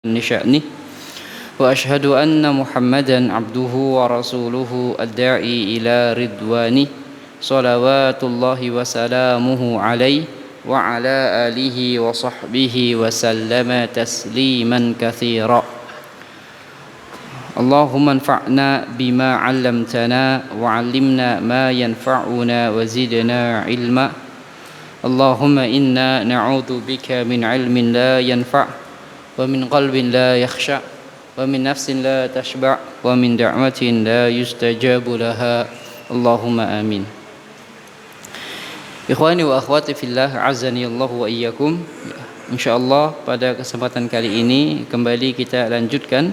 من شأنه وأشهد أن محمدا عبده ورسوله الداعي إلى رضوانه صلوات الله وسلامه عليه وعلى آله وصحبه وسلم تسليما كثيرا اللهم انفعنا بما علمتنا وعلمنا ما ينفعنا وزدنا علما اللهم إنا نعوذ بك من علم لا ينفع ومن قلب لا يخشع ومن نفس لا تشبع ومن دعوة لا يستجاب لها اللهم آمين. Ikhwani wa akhwati fillah, azani Allah wa iyyakum. Insyaallah pada kesempatan kali ini kembali kita lanjutkan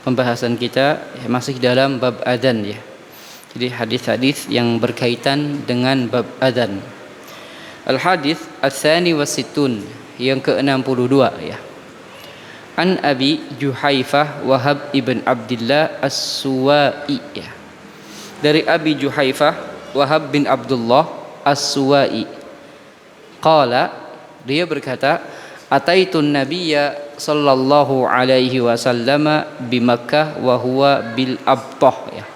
pembahasan kita masih dalam bab adzan ya. Jadi hadis-hadis yang berkaitan dengan bab adzan. Al-hadis ats-tsani was-sittun, yang ke-62 ya. An Abi Juhaifah Wahab ibn Abdullah As-Suwa'i ya. Dari Abi Juhaifah Wahab bin Abdullah As-Suwa'i. Qala, dia berkata, ataitun nabiyya sallallahu alaihi wasallam bi Makkah wa huwa bil Abtah ya.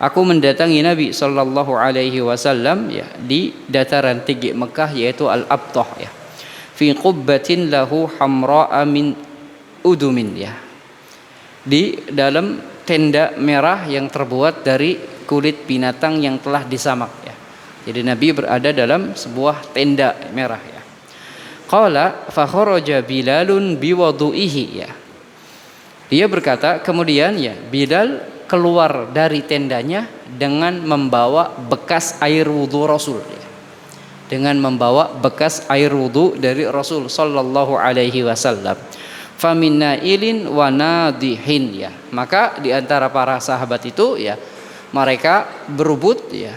Aku mendatangi Nabi sallallahu alaihi wasallam ya di dataran tinggi Mekah yaitu Al-Abtah ya. Fi qubbatin lahu hamra'a min udumin ya, di dalam tenda merah yang terbuat dari kulit binatang yang telah disamak ya. Jadi Nabi berada dalam sebuah tenda merah ya. Qala fa kharaja Bilalun biwudu'ihi ya. Dia berkata kemudian ya Bilal keluar dari tendanya dengan membawa bekas air wudu Rasul ya. Dengan membawa bekas air wudu dari Rasul sallallahu alaihi wasallam. Famin nailin wa nadihin ya. Maka di antara para sahabat itu ya, mereka berebut ya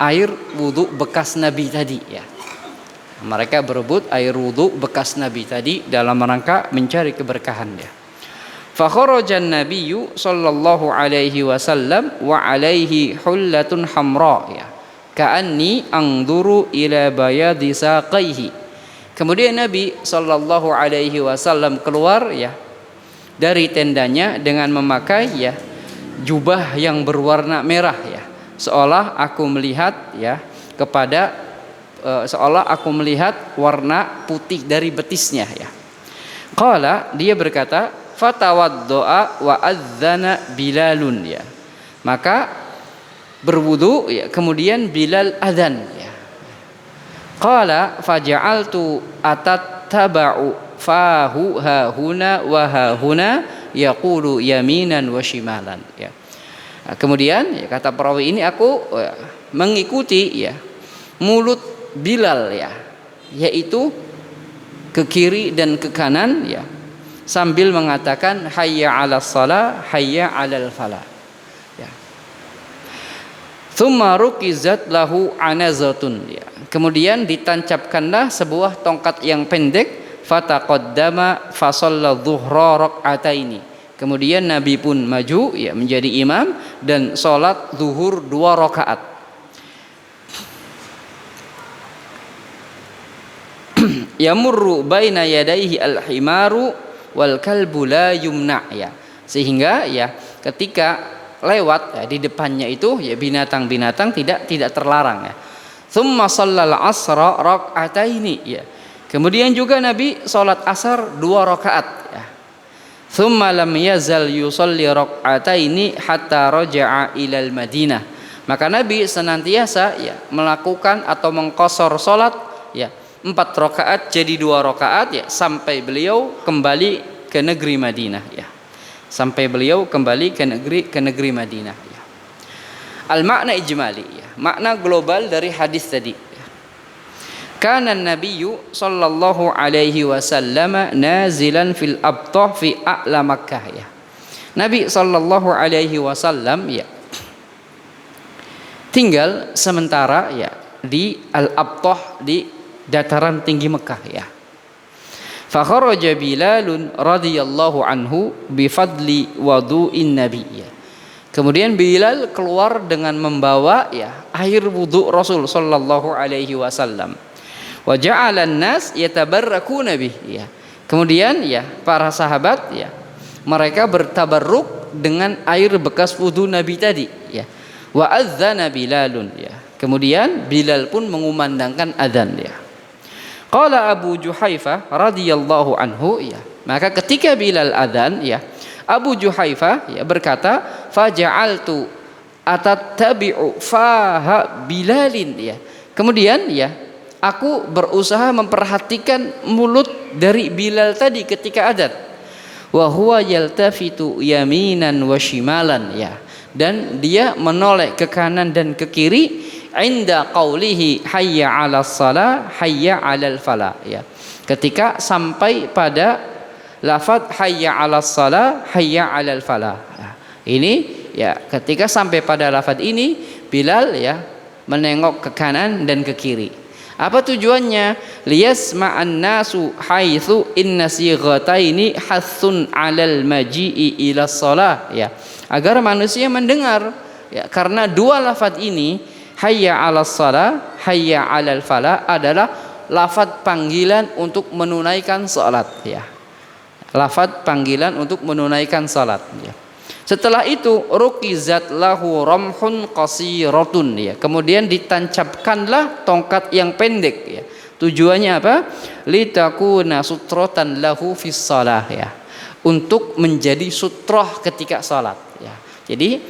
air wudu bekas Nabi tadi ya. Mereka berebut air wudu bekas Nabi tadi dalam rangka mencari keberkahan ya. Fa kharajan nabiyyu sallallahu alaihi wasallam wa alaihi hullatun hamra ya. Ka'anni anzuru ila bayadi saqaihi. Kemudian Nabi sallallahu alaihi wasallam keluar ya dari tendanya dengan memakai ya jubah yang berwarna merah ya. Seolah aku melihat ya seolah aku melihat warna putih dari betisnya ya. Qala, dia berkata, fatawaddoa wa adzana Bilalun ya. Maka berwudu ya, kemudian Bilal adzan ya. Qala faja'altu atattaba'u fahu hahuna wa hahuna yaqulu yaminan wa shimalan ya. Nah, kemudian ya, kata perawi ini aku mengikuti ya mulut Bilal ya, yaitu ke kiri dan ke kanan ya, sambil mengatakan hayya 'alas shalah hayya 'alal falah ya. Tsumma rukizat lahu anazatun ya. Kemudian ditancapkanlah sebuah tongkat yang pendek, fataqaddama fa shalla dhuhra rak'ataini. Kemudian Nabi pun maju ya menjadi imam dan salat zuhur 2 rakaat. Yamurru baina yadayhi al-himaru wal kalbu la yumna ya. Sehingga ya ketika lewat ya, di depannya itu ya binatang-binatang tidak terlarang ya. Tsumma shallal asra rak'ataini ya. Kemudian juga Nabi salat asar 2 rakaat ya. Tsumma lam yazal yusalli rak'ataini hatta raja'a ilal Madinah. Maka Nabi senantiasa ya melakukan atau mengqashar salat ya 4 rakaat jadi 2 rakaat ya sampai beliau kembali ke negeri Madinah ya. Sampai beliau kembali ke negeri Madinah ya. Al-makna ijmali ya, makna global dari hadis tadi ya. Kana nabiyyu sallallahu alaihi wasallam nazilan fil Abtah fi a'la Makkah ya. Nabi sallallahu alaihi wasallam ya tinggal sementara ya di Al-Abtah, di dataran tinggi Mekah ya. Fa kharaja Bilalun radhiyallahu anhu bi fadli wudu'in nabi ya. Kemudian Bilal keluar dengan membawa ya air wudu Rasul sallallahu alaihi wasallam. Wa ja'alan nas yatabarrakuna bih ya. Kemudian ya para sahabat ya mereka bertabarruk dengan air bekas wudu Nabi tadi ya. Wa adzana Bilalun ya. Kemudian Bilal pun mengumandangkan adzan ya. Qala Abu Juhaifah radhiyallahu anhu ya. Maka ketika Bilal adzan ya, Abu Juhaifah ya berkata, faja'altu atattabi'u faha Bilalin ya. Kemudian ya, aku berusaha memperhatikan mulut dari Bilal tadi ketika adzan. Wa huwa yaltafitu yaminan wa shimalan ya. Dan dia menoleh ke kanan dan ke kiri inda qaulihi hayya 'alas shalah hayya 'alal falah ya. Ketika sampai pada lafaz hayya 'alas shalah hayya 'alal falah. Ini ya ketika sampai pada lafaz ini Bilal ya menengok ke kanan dan ke kiri. Apa tujuannya? Liyasma'an nasu haitsu inna sighataini hasun 'alal maji'i ila shalah ya. Agar manusia mendengar ya, karena dua lafaz ini hayya 'alas shalah hayya 'alal falah adalah lafaz panggilan untuk menunaikan salat ya. Lafaz panggilan untuk menunaikan salat ya. Setelah itu rukizat lahu ramhun qasiratun ya. Kemudian ditancapkanlah tongkat yang pendek ya. Tujuannya apa? Litakuna sutratan lahu fis shalah ya. Untuk menjadi sutroh ketika salat ya. Jadi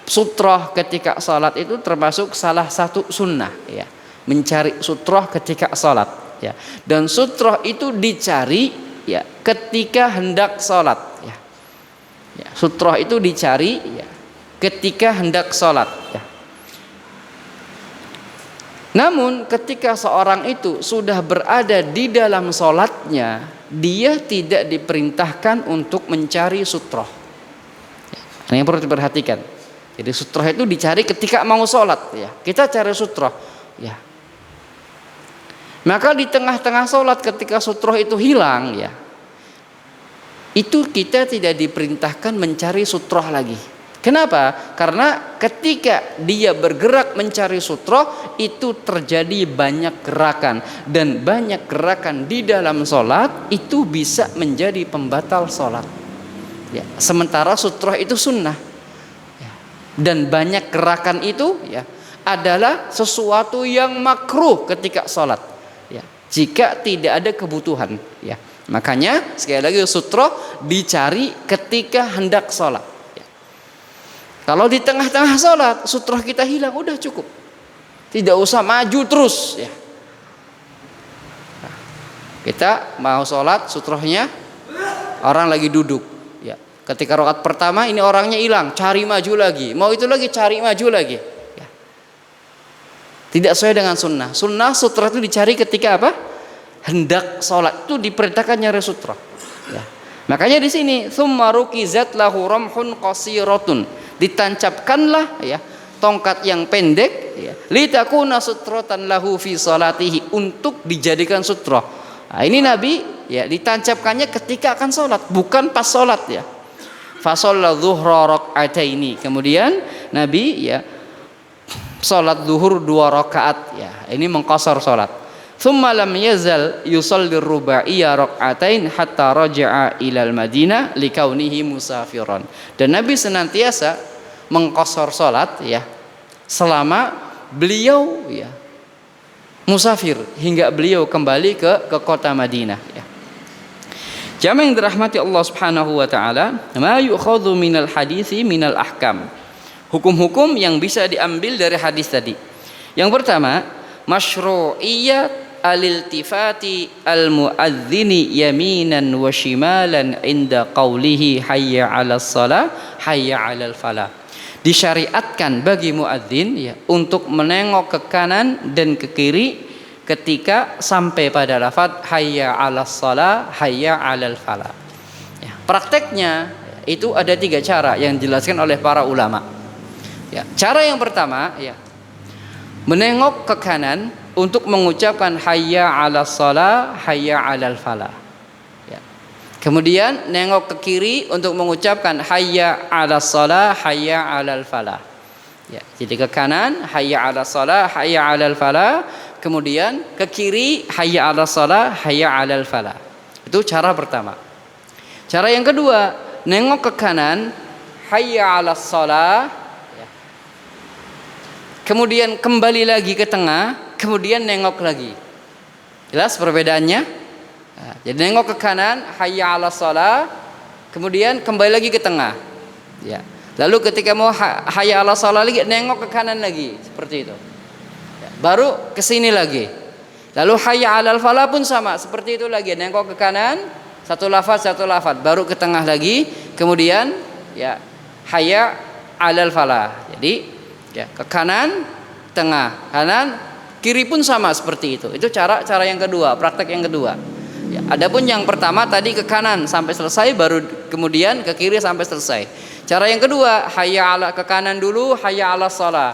sutroh ketika salat itu termasuk salah satu sunnah ya. Mencari sutroh ketika salat ya. Dan sutroh itu dicari ya ketika hendak salat ya. Ya, sutroh itu dicari ya, ketika hendak sholat ya. Namun ketika seorang itu sudah berada di dalam sholatnya, dia tidak diperintahkan untuk mencari sutroh ya. Ini yang perlu diperhatikan. Jadi sutroh itu dicari ketika mau sholat ya. Kita cari sutroh ya. Maka di tengah-tengah sholat ketika sutroh itu hilang ya, itu kita tidak diperintahkan mencari sutroh lagi. Kenapa? Karena ketika dia bergerak mencari sutroh itu terjadi banyak gerakan, dan banyak gerakan di dalam sholat itu bisa menjadi pembatal sholat ya. Sementara sutroh itu sunnah ya. Dan banyak gerakan itu ya adalah sesuatu yang makruh ketika sholat ya, jika tidak ada kebutuhan ya. Makanya sekali lagi sutroh dicari ketika hendak sholat ya. Kalau di tengah-tengah sholat sutroh kita hilang, udah cukup, tidak usah maju terus ya. Nah, kita mau sholat sutrohnya orang lagi duduk ya. Ketika rakaat pertama ini orangnya hilang, cari maju lagi, mau itu lagi cari maju lagi ya. Tidak sesuai dengan sunnah. Sunnah sutroh itu dicari ketika apa? Hendak sholat, itu diperintahkan nyari sutroh ya. Makanya di sini tsumma rukizat lahu ramhun qasiratun, ditancapkanlah ya tongkat yang pendek ya, litakuna sutrotan lahu fi salatihi, untuk dijadikan sutroh. Nah, ini Nabi ya ditancapkannya ketika akan sholat, bukan pas sholat ya. Fa shalla dzuhra rak'ataini, kemudian Nabi ya sholat zuhur 2 rakaat ya, ini mengqasar sholat. Tsumma lam yazal yusalli ruba'iyya rak'atain hatta raja'a ilal Madinah likaunihi musafiran. Dan Nabi senantiasa mengqasar salat ya selama beliau ya musafir, hingga beliau kembali ke kota Madinah ya. Jamaah yang dirahmati Allah Subhanahu wa taala, ma yu'khadhu minal hadisi minal ahkam. Hukum-hukum yang bisa diambil dari hadis tadi. Yang pertama, masyru'iyyat al-iltifati al-muadzini yaminan wa shimalan inda qawlihi hayya 'alas shalah hayya 'alal falah. Disyariatkan bagi muadzin ya untuk menengok ke kanan dan ke kiri ketika sampai pada lafaz hayya 'alas shalah hayya 'alal falah ya. Prakteknya itu ada 3 cara yang dijelaskan oleh para ulama ya. Cara yang pertama ya, menengok ke kanan untuk mengucapkan hayya 'alas shalah hayya 'alal falah ya. Kemudian nengok ke kiri untuk mengucapkan hayya 'alas shalah hayya 'alal falah ya. Jadi ke kanan hayya 'alas shalah hayya 'alal falah, kemudian ke kiri hayya 'alas shalah hayya 'alal falah. Itu cara pertama. Cara yang kedua, nengok ke kanan, hayya 'alas shalah. Kemudian kembali lagi ke tengah, kemudian nengok lagi. Jelas perbedaannya? Nah, jadi nengok ke kanan, hayya 'alas shalah, kemudian kembali lagi ke tengah. Ya. Lalu ketika mau hayya 'alas shalah lagi, nengok ke kanan lagi, seperti itu. Ya. Baru ke sini lagi. Lalu hayya 'alal falah pun sama, seperti itu lagi, nengok ke kanan, satu lafaz, baru ke tengah lagi, kemudian ya hayya 'alal falah. Jadi ya, ke kanan, tengah, kanan, kiri pun sama seperti itu. Itu cara yang kedua, praktek yang kedua. Ya, adapun yang pertama tadi ke kanan sampai selesai, baru kemudian ke kiri sampai selesai. Cara yang kedua, ke kanan dulu, hayya 'alas shalah.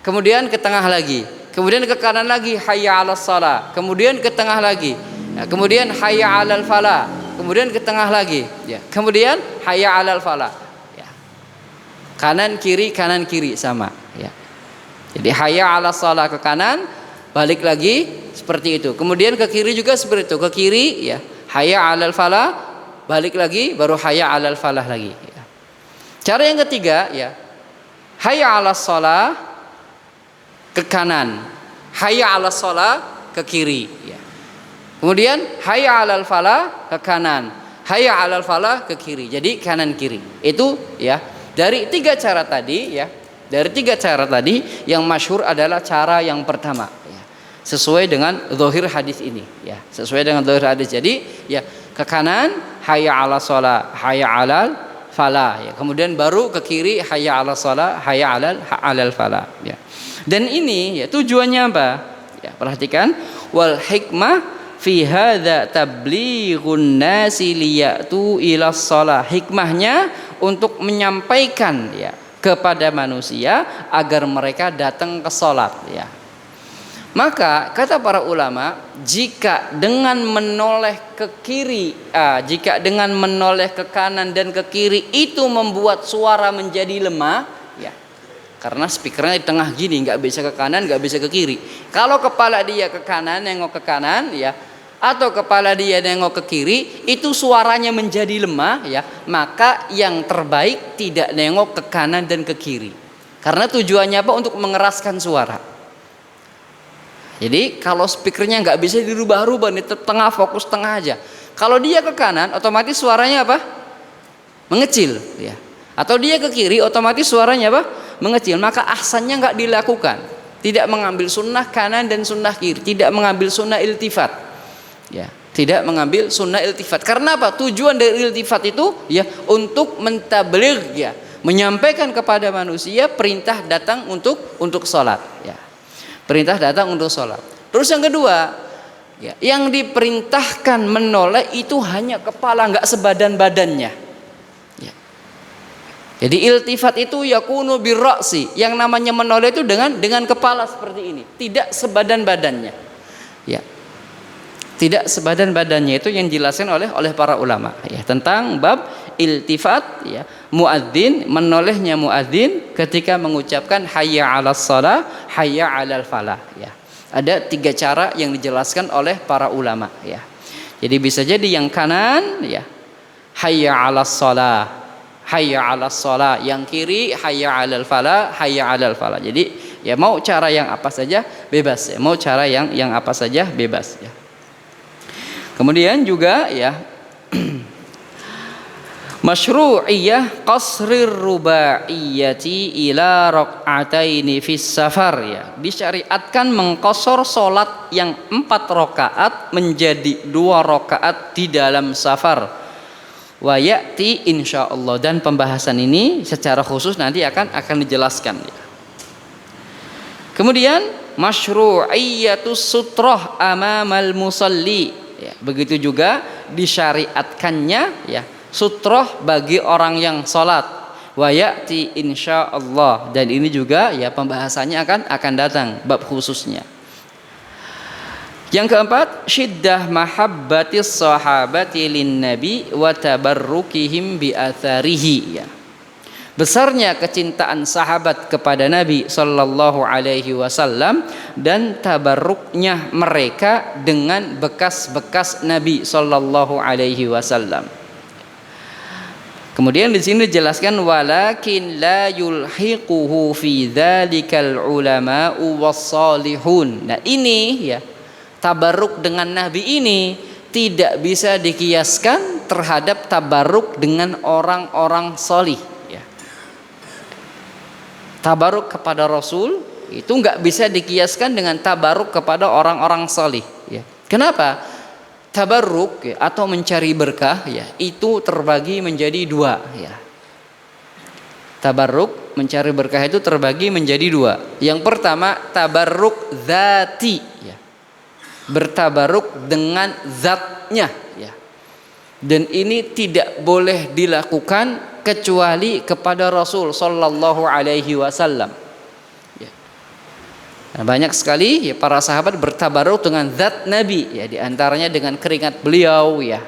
Kemudian ke tengah lagi. Kemudian ke kanan lagi, hayya 'alas shalah. Kemudian ke tengah lagi. Ya, kemudian hayya 'alal falah. Kemudian ke tengah lagi. Ya, kemudian hayya 'alal falah. Ya. Kanan kiri sama. Ya. Jadi hayya 'alas shalah ke kanan, balik lagi seperti itu. Kemudian ke kiri juga seperti itu. Ke kiri ya, hayya 'alal falah, balik lagi baru hayya 'alal falah lagi. Ya. Cara yang ketiga ya, hayya 'alas shalah ke kanan, hayya 'alas shalah ke kiri. Ya. Kemudian hayya 'alal falah ke kanan, hayya 'alal falah ke kiri. Jadi kanan kiri. Itu ya dari tiga cara tadi ya. Dari tiga cara tadi yang masyhur adalah cara yang pertama ya. Sesuai dengan zahir hadis ini ya. Sesuai dengan zahir hadis. Jadi ya ke kanan hayya 'alas shalah, hayya 'alal falah ya. Kemudian baru ke kiri hayya 'alas shalah, hayya 'alal falah ya. Dan ini ya tujuannya apa? Ya, perhatikan, wal hikmah fi hadza tablighun nasi liyatu ila shalah. Hikmahnya untuk menyampaikan ya kepada manusia agar mereka datang ke salat ya. Maka kata para ulama, jika dengan menoleh ke kiri, jika dengan menoleh ke kanan dan ke kiri itu membuat suara menjadi lemah ya. Karena speakernya di tengah gini, nggak bisa ke kanan, nggak bisa ke kiri. Kalau kepala dia ke kanan, nengok ke kanan ya, atau kepala dia nengok ke kiri, itu suaranya menjadi lemah ya, maka yang terbaik tidak nengok ke kanan dan ke kiri. Karena tujuannya apa? Untuk mengeraskan suara. Jadi kalau speakernya nggak bisa dirubah-rubah, di tengah, fokus tengah aja. Kalau dia ke kanan, otomatis suaranya apa? Mengecil ya. Atau dia ke kiri, otomatis suaranya apa? Mengecil. Maka ahsannya nggak dilakukan. Tidak mengambil sunnah kanan dan sunnah kiri, tidak mengambil sunnah iltifat. Ya, tidak mengambil sunnah iltifat. Karena apa? Tujuan dari iltifat itu ya untuk mentabligh ya, menyampaikan kepada manusia perintah datang untuk sholat ya. Perintah datang untuk sholat. Terus yang kedua ya, yang diperintahkan menoleh itu hanya kepala, nggak sebadan badannya ya. Jadi iltifat itu yakunu birra'si. Yang namanya menoleh itu dengan kepala seperti ini, tidak sebadan badannya ya. Tidak sebadan badannya, itu yang dijelaskan oleh para ulama ya tentang bab iltifat ya, muadzin, menolehnya muadzin ketika mengucapkan hayya 'alas shalah, hayya 'alal falah ya. Ada tiga cara yang dijelaskan oleh para ulama ya. Jadi bisa jadi yang kanan ya hayya 'alas shalah, hayya 'alas shalah, yang kiri hayya 'alal falah, hayya 'alal falah. Jadi ya mau cara yang apa saja bebas ya, mau cara yang apa saja bebas ya. Kemudian juga ya masyru'iyah qasrir rubaiyati ila rak'ataini fis safar ya. Disyariatkan mengqasar salat yang 4 rakaat menjadi 2 rakaat di dalam safar. Wa ya'ti insyaallah, dan pembahasan ini secara khusus nanti akan dijelaskan ya. Kemudian masyru'iyatus sutrah amamal musalli ya, begitu juga disyariatkannya ya sutroh bagi orang yang sholat. Wa ya'ti insyaallah, dan ini juga ya pembahasannya akan datang bab khususnya. Yang keempat, syiddah mahabbatis sahabati lin nabi wa tabarrukihim bi atharihi ya. besarnya kecintaan sahabat kepada Nabi sallallahu alaihi wasallam dan tabarruknya mereka dengan bekas-bekas Nabi sallallahu alaihi wasallam. Kemudian di sini dijelaskan walakin la yulhiquhu fi dzalikal ulama'u wassalihun. Nah, ini ya, tabarruk dengan Nabi ini tidak bisa dikiaskan terhadap tabarruk dengan orang-orang salih ya. Tabarruk kepada Rasul itu enggak bisa dikiaskan dengan tabarruk kepada orang-orang salih ya. Kenapa? Tabarruk ya, atau mencari berkah ya, itu terbagi menjadi dua ya. Tabarruk mencari berkah itu terbagi menjadi dua. Yang pertama tabarruk dzati ya, bertabarruk dengan zatnya ya, dan ini tidak boleh dilakukan kecuali kepada Rasul sallallahu alaihi wasallam. Nah, banyak sekali ya para sahabat bertabaruk dengan zat Nabi ya, di antaranya dengan keringat beliau ya,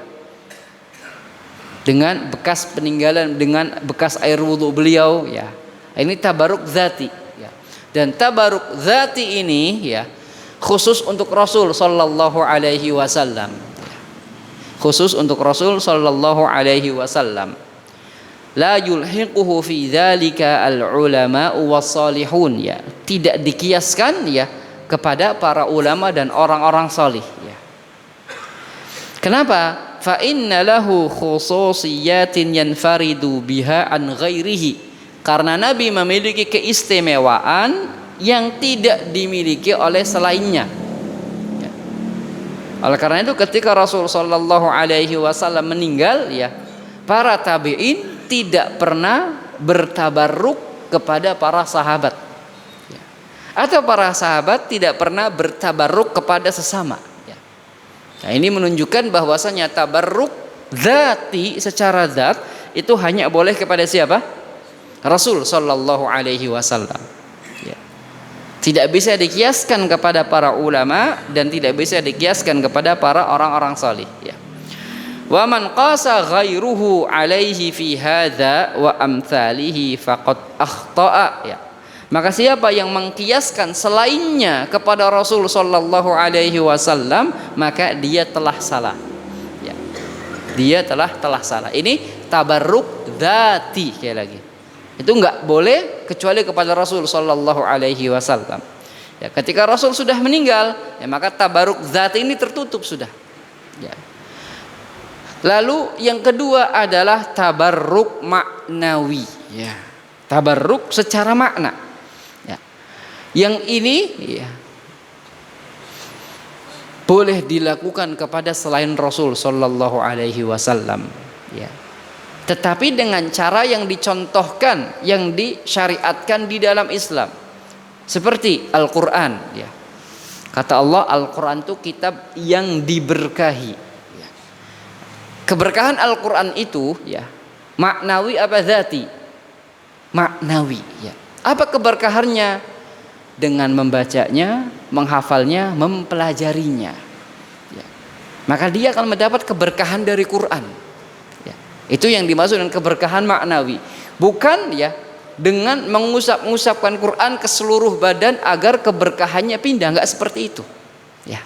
dengan bekas peninggalan, dengan bekas air wudhu beliau ya. Ini tabaruk zati ya. Dan tabaruk zati ini ya khusus untuk Rasul sallallahu alaihi wasallam. Khusus untuk Rasul sallallahu alaihi wasallam. La yulhiquhu fi dzalika al-ulama was-salihun ya, tidak dikiaskan ya kepada para ulama dan orang-orang salih ya. Kenapa? Fa inna lahu khususiyatin yanfaridu biha an ghairihi, karena Nabi memiliki keistimewaan yang tidak dimiliki oleh selainnya ya. Oleh karena itu ketika Rasul sallallahu alaihi wasallam meninggal ya, para tabi'in tidak pernah bertabarruk kepada para sahabat ya. Atau para sahabat tidak pernah bertabarruk kepada sesama ya. Nah, ini menunjukkan bahwasanya tabarruk dzati secara zat itu hanya boleh kepada siapa? Rasul sallallahu alaihi wasallam ya. Tidak bisa dikiaskan kepada para ulama dan tidak bisa dikiaskan kepada para orang-orang salih ya. Wa man qasa ghairuhu alaihi fi hadza wa amthalihi faqad akhta'a ya. Maka siapa yang mengkiaskan selainnya kepada Rasul sallallahu alaihi wasallam, maka dia telah salah ya. Dia telah salah. Ini tabarruk dzati sekali lagi. Itu enggak boleh kecuali kepada Rasul sallallahu alaihi wasallam. Ya, ketika Rasul sudah meninggal, ya maka tabarruk dzati ini tertutup sudah. Ya. Lalu yang kedua adalah tabarruk maknawi ya. Tabarruk secara makna ya. Yang ini ya boleh dilakukan kepada selain Rasul sallallahu alaihi wasallam ya. Tetapi dengan cara yang dicontohkan, yang disyariatkan di dalam Islam. Seperti Al-Qur'an ya. Kata Allah, Al-Qur'an itu kitab yang diberkahi. Keberkahan Al-Quran itu ya maknawi apa dzati? Maknawi ya. Apa keberkahannya? Dengan membacanya, menghafalnya, mempelajarinya ya. Maka dia akan mendapat keberkahan dari Quran ya. Itu yang dimaksud dengan keberkahan maknawi. Bukan ya dengan mengusap-ngusapkan Quran ke seluruh badan agar keberkahannya pindah. Enggak seperti itu ya.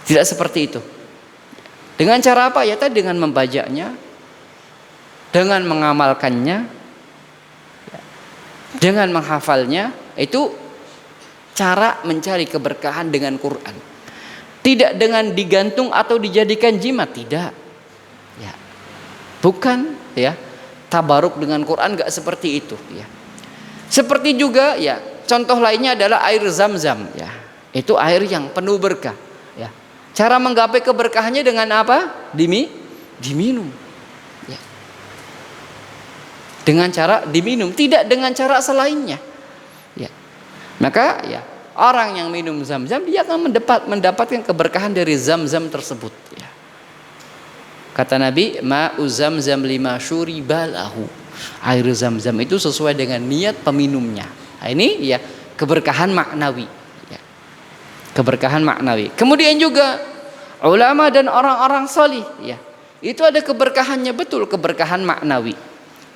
Tidak seperti itu. Dengan cara apa? Ya tadi dengan membacanya, dengan mengamalkannya, dengan menghafalnya. Itu cara mencari keberkahan dengan Quran. Tidak dengan digantung atau dijadikan jimat, tidak. Ya. Bukan ya. Tabaruk dengan Quran enggak seperti itu ya. Seperti juga ya, contoh lainnya adalah air Zam-Zam ya. Itu air yang penuh berkah ya. Cara menggapai keberkahannya dengan apa? Diminum. Ya. Dengan cara diminum, tidak dengan cara selainnya. Ya. Maka ya orang yang minum Zam-Zam dia akan mendapatkan keberkahan dari Zam-Zam tersebut. Ya. Kata Nabi, ma'u Zam-Zam lima syuribalahu. Air Zam-Zam itu sesuai dengan niat peminumnya. Nah, ini ya keberkahan maknawi. Keberkahan maknawi. Kemudian juga ulama dan orang-orang salih ya. Itu ada keberkahannya, betul, keberkahan maknawi.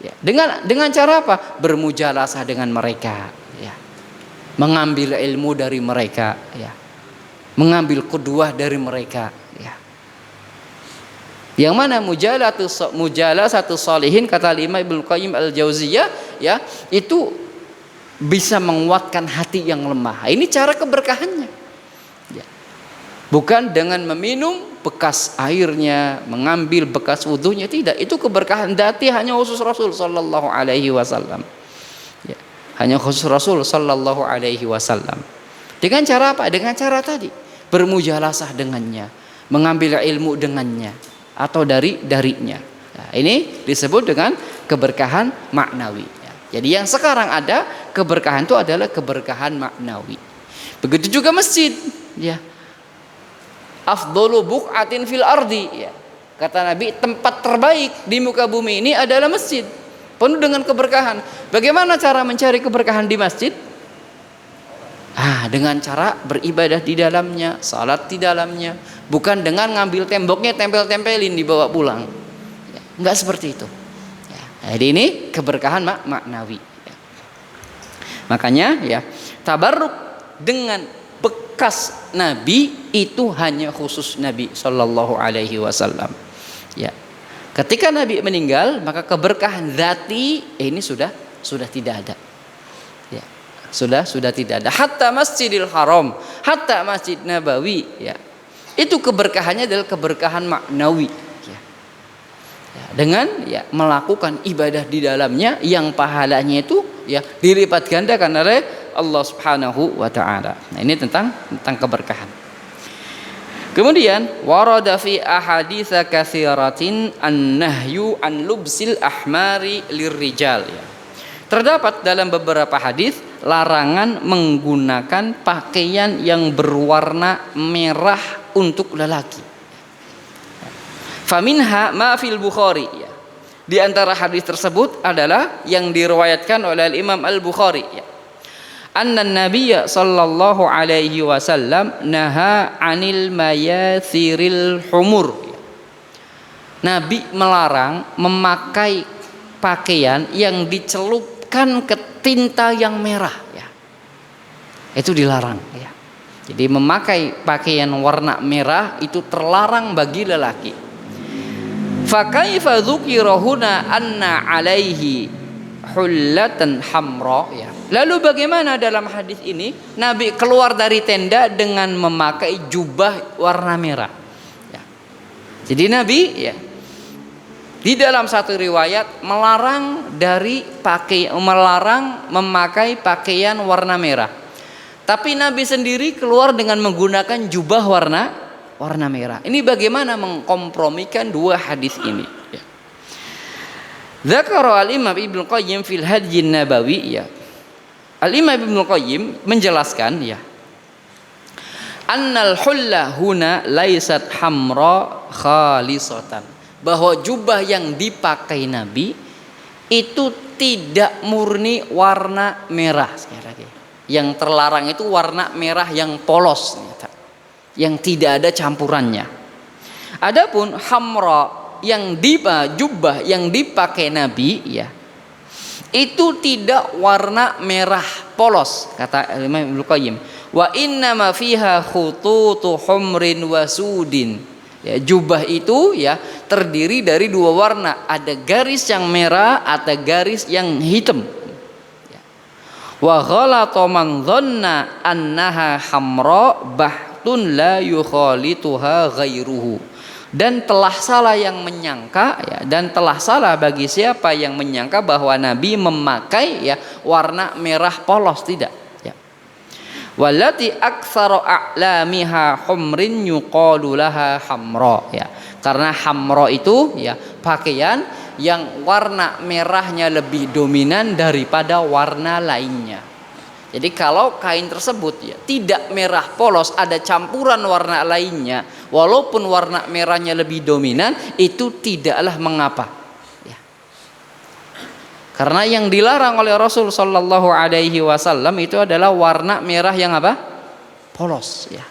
Ya, dengan cara apa? Bermujalasah dengan mereka, ya. Mengambil ilmu dari mereka, ya. Mengambil qudwah dari mereka, ya. Yang mana mujalasatu sholihin, kata Imam Ibnu Qayyim al-Jauziyah, ya, itu bisa menguatkan hati yang lemah. Ini cara keberkahannya. Ya. Bukan dengan meminum bekas airnya, mengambil bekas wudhunya, tidak. Itu keberkahan dati hanya khusus Rasul sallallahu alaihi wasallam. Ya. Hanya khusus Rasul sallallahu alaihi wasallam. Dengan cara apa? Dengan cara tadi, bermujalasah dengannya, mengambil ilmu dengannya atau darinya. Nah, ini disebut dengan keberkahan maknawi. Ya. Jadi yang sekarang ada keberkahan itu adalah keberkahan maknawi. Begitu juga masjid, ya. Afdhalu buq'atin fil ardi, ya. Kata Nabi, tempat terbaik di muka bumi ini adalah masjid, penuh dengan keberkahan. Bagaimana cara mencari keberkahan di masjid? Dengan cara beribadah di dalamnya, salat di dalamnya, bukan dengan ngambil temboknya tempel-tempelin dibawa pulang. Ya, enggak seperti itu. Ya, jadi ini keberkahan maknawi. Ya. Makanya, ya, tabarruk dengan bekas Nabi itu hanya khusus Nabi Shallallahu Alaihi Wasallam. Ya, ketika Nabi meninggal, maka keberkahan zati ini sudah tidak ada. Ya, sudah tidak ada. Hatta Masjidil Haram, hatta Masjid Nabawi, ya, itu keberkahannya adalah keberkahan maknawi. Ya. Ya, dengan, ya, melakukan ibadah di dalamnya yang pahalanya itu, ya, dilipat gandakan oleh Allah Subhanahu wa taala. Nah, ini tentang keberkahan. Kemudian warada fi ahaditsa katsiratin an-nahyu an lubsil ahmari lirrijal, ya. Terdapat dalam beberapa hadis larangan menggunakan pakaian yang berwarna merah untuk lelaki. Faminha ma fil Bukhari, ya. Di antara hadis tersebut adalah yang diriwayatkan oleh Imam Al-Bukhari, ya. Anna Nabiyya sallallahu alaihi wasallam naha 'anil mayathiril humur. Nabi melarang memakai pakaian yang dicelupkan ke tinta yang merah, ya. Itu dilarang, ya. Jadi memakai pakaian warna merah itu terlarang bagi lelaki. Fa kaifa dzukira huna anna 'alaihi hullatan hamra, ya. Lalu bagaimana dalam hadis ini Nabi keluar dari tenda dengan memakai jubah warna merah, ya. Jadi Nabi, ya, di dalam satu riwayat melarang memakai pakaian warna merah. Tapi Nabi sendiri keluar dengan menggunakan jubah warna merah. Ini bagaimana mengkompromikan dua hadis ini, ya. Dzakara al-Imam Ibnu Qayyim fil Hadyin Nabawi, ya. Al-Imam Ibnu Qayyim menjelaskan, ya, annal hulla huna laisat hamra khalisatan, bahwa jubah yang dipakai Nabi itu tidak murni warna merah. Sekali lagi, yang terlarang itu warna merah yang polos, yang tidak ada campurannya. Adapun hamra yang jubah yang dipakai Nabi, ya, itu tidak warna merah polos, kata Imam Ibnu Qayyim. Wa inna ma fiha khututu humrin wa sudin. Ya, jubah itu, ya, terdiri dari dua warna, ada garis yang merah, ada garis yang hitam. Ya. Wa ghalata man dhanna annaha hamra bahtun la yukhalituha ghairuhu. Dan telah salah yang menyangka, ya, dan telah salah bagi siapa yang menyangka bahwa Nabi memakai, ya, warna merah polos, tidak, ya. Wallati aktsara a'lamiha humrin yuqalu laha hamra, ya. Karena hamra itu, ya, pakaian yang warna merahnya lebih dominan daripada warna lainnya. Jadi kalau kain tersebut, ya, tidak merah polos, ada campuran warna lainnya, walaupun warna merahnya lebih dominan, itu tidaklah mengapa, ya. Karena yang dilarang oleh Rasul Shallallahu Alaihi Wasallam itu adalah warna merah yang apa? Polos, ya.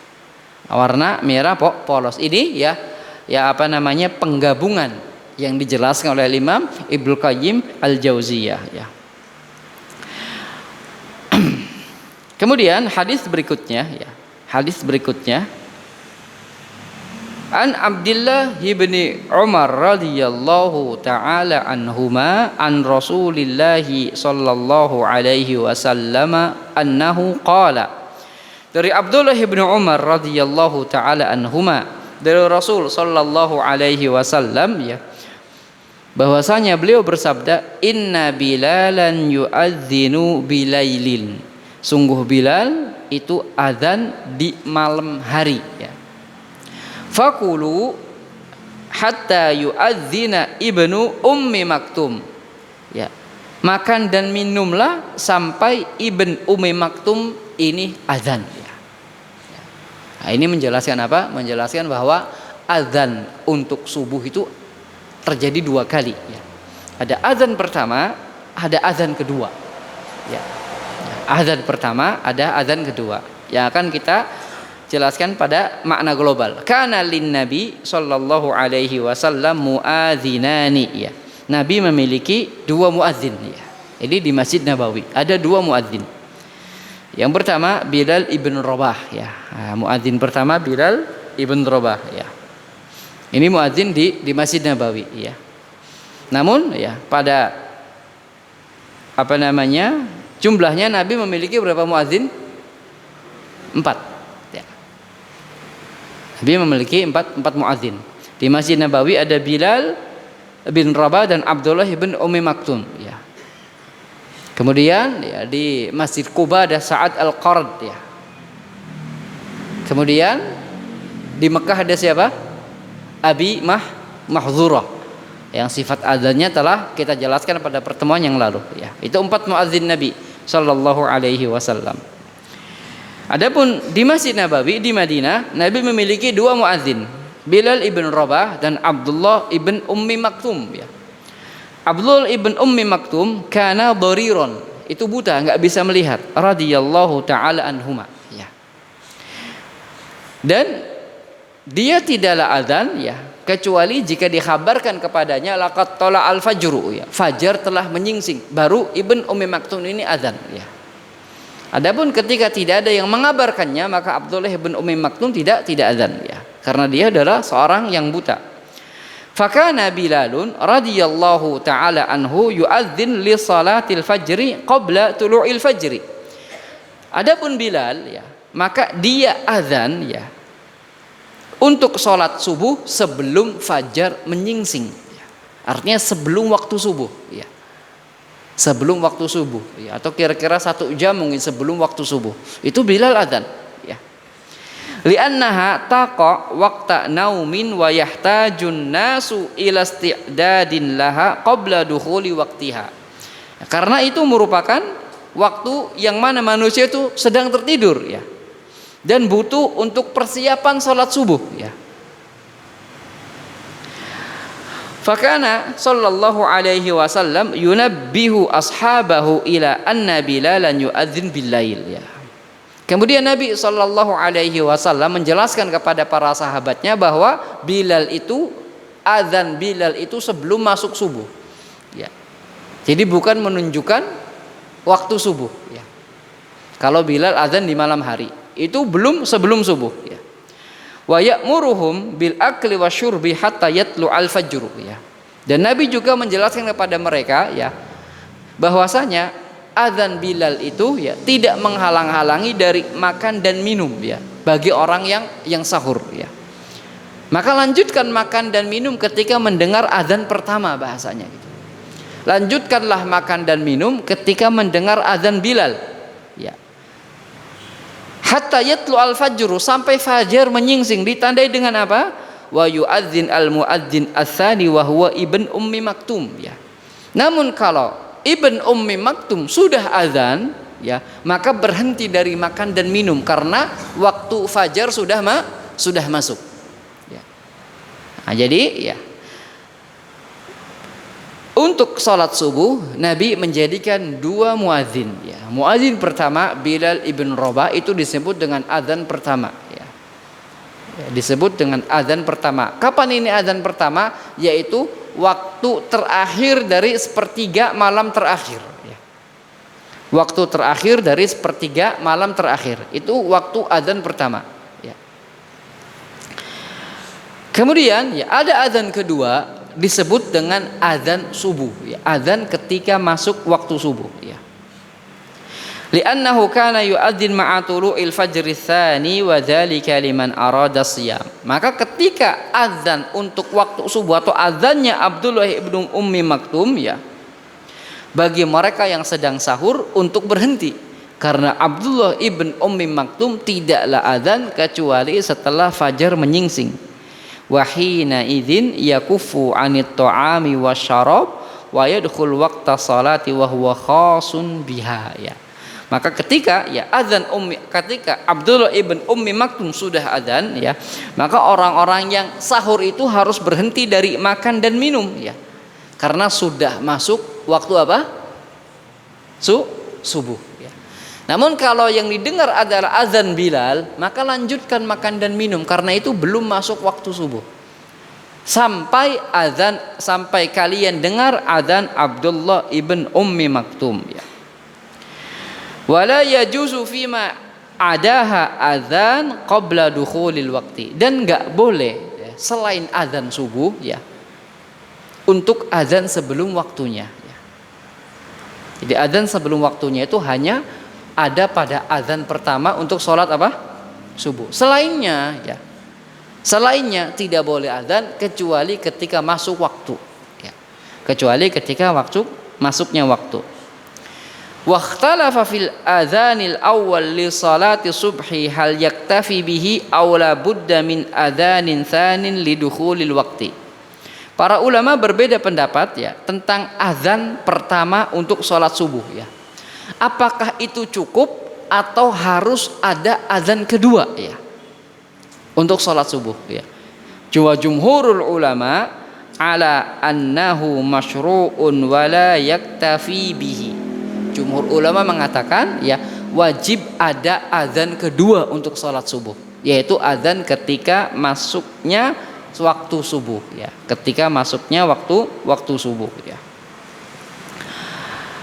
Warna merah polos ini, ya, penggabungan yang dijelaskan oleh Imam Ibnu Qayyim Al-Jauziyah ya. Kemudian hadis berikutnya ya. Hadis berikutnya An Abdullah bin Umar radhiyallahu taala anhuma an Rasulillah sallallahu alaihi wasallam annahu qala. Dari Abdullah bin Umar radhiyallahu taala anhuma dari Rasul sallallahu alaihi wasallam ya, bahwasanya beliau bersabda, inna bilalan yu'adzinu bilailin, sungguh Bilal itu azan di malam hari ya. Fakulu hatta yu'adzina ibnu ummi maktum ya, makan dan minumlah sampai ibn ummi maktum ini azan ya. Nah, ini menjelaskan apa? Menjelaskan bahwa azan untuk subuh itu terjadi dua kali ya. Ada azan pertama, ada azan kedua ya. Azan pertama, ada azan kedua yang akan kita jelaskan pada makna global. Kana lin Nabi sallallahu alaihi wasallam muadzinani ya. Nabi memiliki dua muadzin ya. Ini di Masjid Nabawi ada dua muadzin. Yang pertama Bilal ibn Rabah ya. Nah, muadzin pertama Bilal ibn Rabah ya. Ini muadzin di Masjid Nabawi ya. Namun ya pada apa namanya? Jumlahnya Nabi memiliki berapa muadzin? 4. Nabi memiliki empat muadzin. Di Masjid Nabawi ada Bilal bin Rabah dan Abdullah bin Ummi Maktum ya. Kemudian ya, di Masjid Quba ada Sa'ad Al-Qard ya. Kemudian di Mekah ada siapa? Abi Mahdzurah yang sifat adzannya telah kita jelaskan pada pertemuan yang lalu ya. Itu 4 muadzin Nabi sallallahu alaihi wasallam. Adapun di Masjid Nabawi di Madinah, Nabi memiliki 2 muadzin, Bilal ibn Rabah dan Abdullah ibn Ummi Maktum ya. Abdullah ibn Ummi Maktum kana dhariron, itu buta, enggak bisa melihat, radhiyallahu taala anhuma ya. Dan dia tidaklah adzan ya kecuali jika dikhabarkan kepadanya laqad tala al-fajru ya, fajar telah menyingsing, baru ibn Ummi Maktum ini adzan ya. Adapun ketika tidak ada yang mengabarkannya, maka Abdullah bin Ummi Maktum tidak adzan ya, karena dia adalah seorang yang buta. Fakana Bilalun radhiyallahu taala anhu yu'adzin li salatil fajri qabla tulu'il fajri. Adapun Bilal ya, maka dia azan ya untuk salat subuh sebelum fajar menyingsing ya. Artinya sebelum waktu subuh ya. Sebelum waktu subuh ya, atau kira-kira 1 jam mungkin sebelum waktu subuh itu Bilal adzan ya. Li'annaha taqa waqta naumin wa yahtajun nasu ila isti'dadin laha qabla dukhuli waqtiha. Karena itu merupakan waktu yang mana manusia itu sedang tertidur ya, dan butuh untuk persiapan salat subuh ya. Fakana sallallahu alaihi wasallam yunabbihu ashabahu ila anna Bilalan yu'adzin billail ya. Kemudian Nabi sallallahu alaihi wasallam menjelaskan kepada para sahabatnya bahwa Bilal itu azan Bilal itu sebelum masuk subuh ya. Jadi bukan menunjukkan waktu subuh ya. Kalau Bilal azan di malam hari itu belum sebelum subuh ya. Wa ya'muruhum bil akli wasyurbi hatta yatlu al fajr ya. Dan Nabi juga menjelaskan kepada mereka ya bahwasanya azan Bilal itu ya tidak menghalang-halangi dari makan dan minum ya bagi orang yang sahur ya. Maka lanjutkan makan dan minum ketika mendengar azan pertama, bahasanya gitu. Lanjutkanlah makan dan minum ketika mendengar azan Bilal ya. Hatta yatlu al-fajr, sampai fajar menyingsing, ditandai dengan apa? Wa yu'adzin al-mu'adzin ats-tsani wa huwa ibn Ummi Maktum ya. Namun kalau ibn Ummi Maktum sudah azan ya, maka berhenti dari makan dan minum karena waktu fajar sudah masuk ya. Nah, jadi ya untuk salat subuh Nabi menjadikan 2 muadzin ya. Muadzin pertama Bilal ibn Rabah itu disebut dengan azan pertama ya. Disebut dengan azan pertama. Kapan ini azan pertama? Yaitu waktu terakhir dari sepertiga malam terakhir. Waktu terakhir dari sepertiga malam terakhir itu waktu azan pertama. Kemudian ada azan kedua disebut dengan azan subuh. Azan ketika masuk waktu subuh. Li'annahu kana yu'adzin ma'a tulu'il fajri tsani wa dzalika liman arada shiyam. Maka ketika azan untuk waktu subuh atau azannya Abdullah ibn Ummi Maktum bagi mereka yang sedang sahur untuk berhenti, karena Abdullah ibn Ummi Maktum tidaklah azan kecuali setelah fajar menyingsing. Wa hina idzin yakuffu 'anit ta'ami wasyarab wa yadkhul waqta salati wa huwa khasun biha. Maka ketika ketika Abdullah ibn Ummi Maktum sudah azan maka orang-orang yang sahur itu harus berhenti dari makan dan minum karena sudah masuk waktu apa? Subuh. Namun kalau yang didengar adalah azan Bilal, maka lanjutkan makan dan minum karena itu belum masuk waktu subuh. Sampai kalian dengar azan Abdullah ibn Ummi Maktum Wala yajuzu fima adaha adzan qabla dukhulil waqti, dan enggak boleh selain azan subuh untuk azan sebelum waktunya. Jadi azan sebelum waktunya itu hanya ada pada azan pertama untuk sholat apa? Subuh. Selainnya tidak boleh azan kecuali ketika masuk waktu. Kecuali ketika masuknya waktu. Wakhtalafa fil adzanil awwal li salati subhi hal yaktafi bihi aw la budda min adzanin tsanin li dukhulil waqti. Para ulama berbeda pendapat tentang azan pertama untuk salat subuh Apakah itu cukup atau harus ada azan kedua untuk salat subuh Jumhurul ulama ala annahu masyru'un wa la yaktafi bihi. Jumhur ulama mengatakan wajib ada azan kedua untuk salat subuh, yaitu azan ketika masuknya waktu subuh ketika masuknya waktu subuh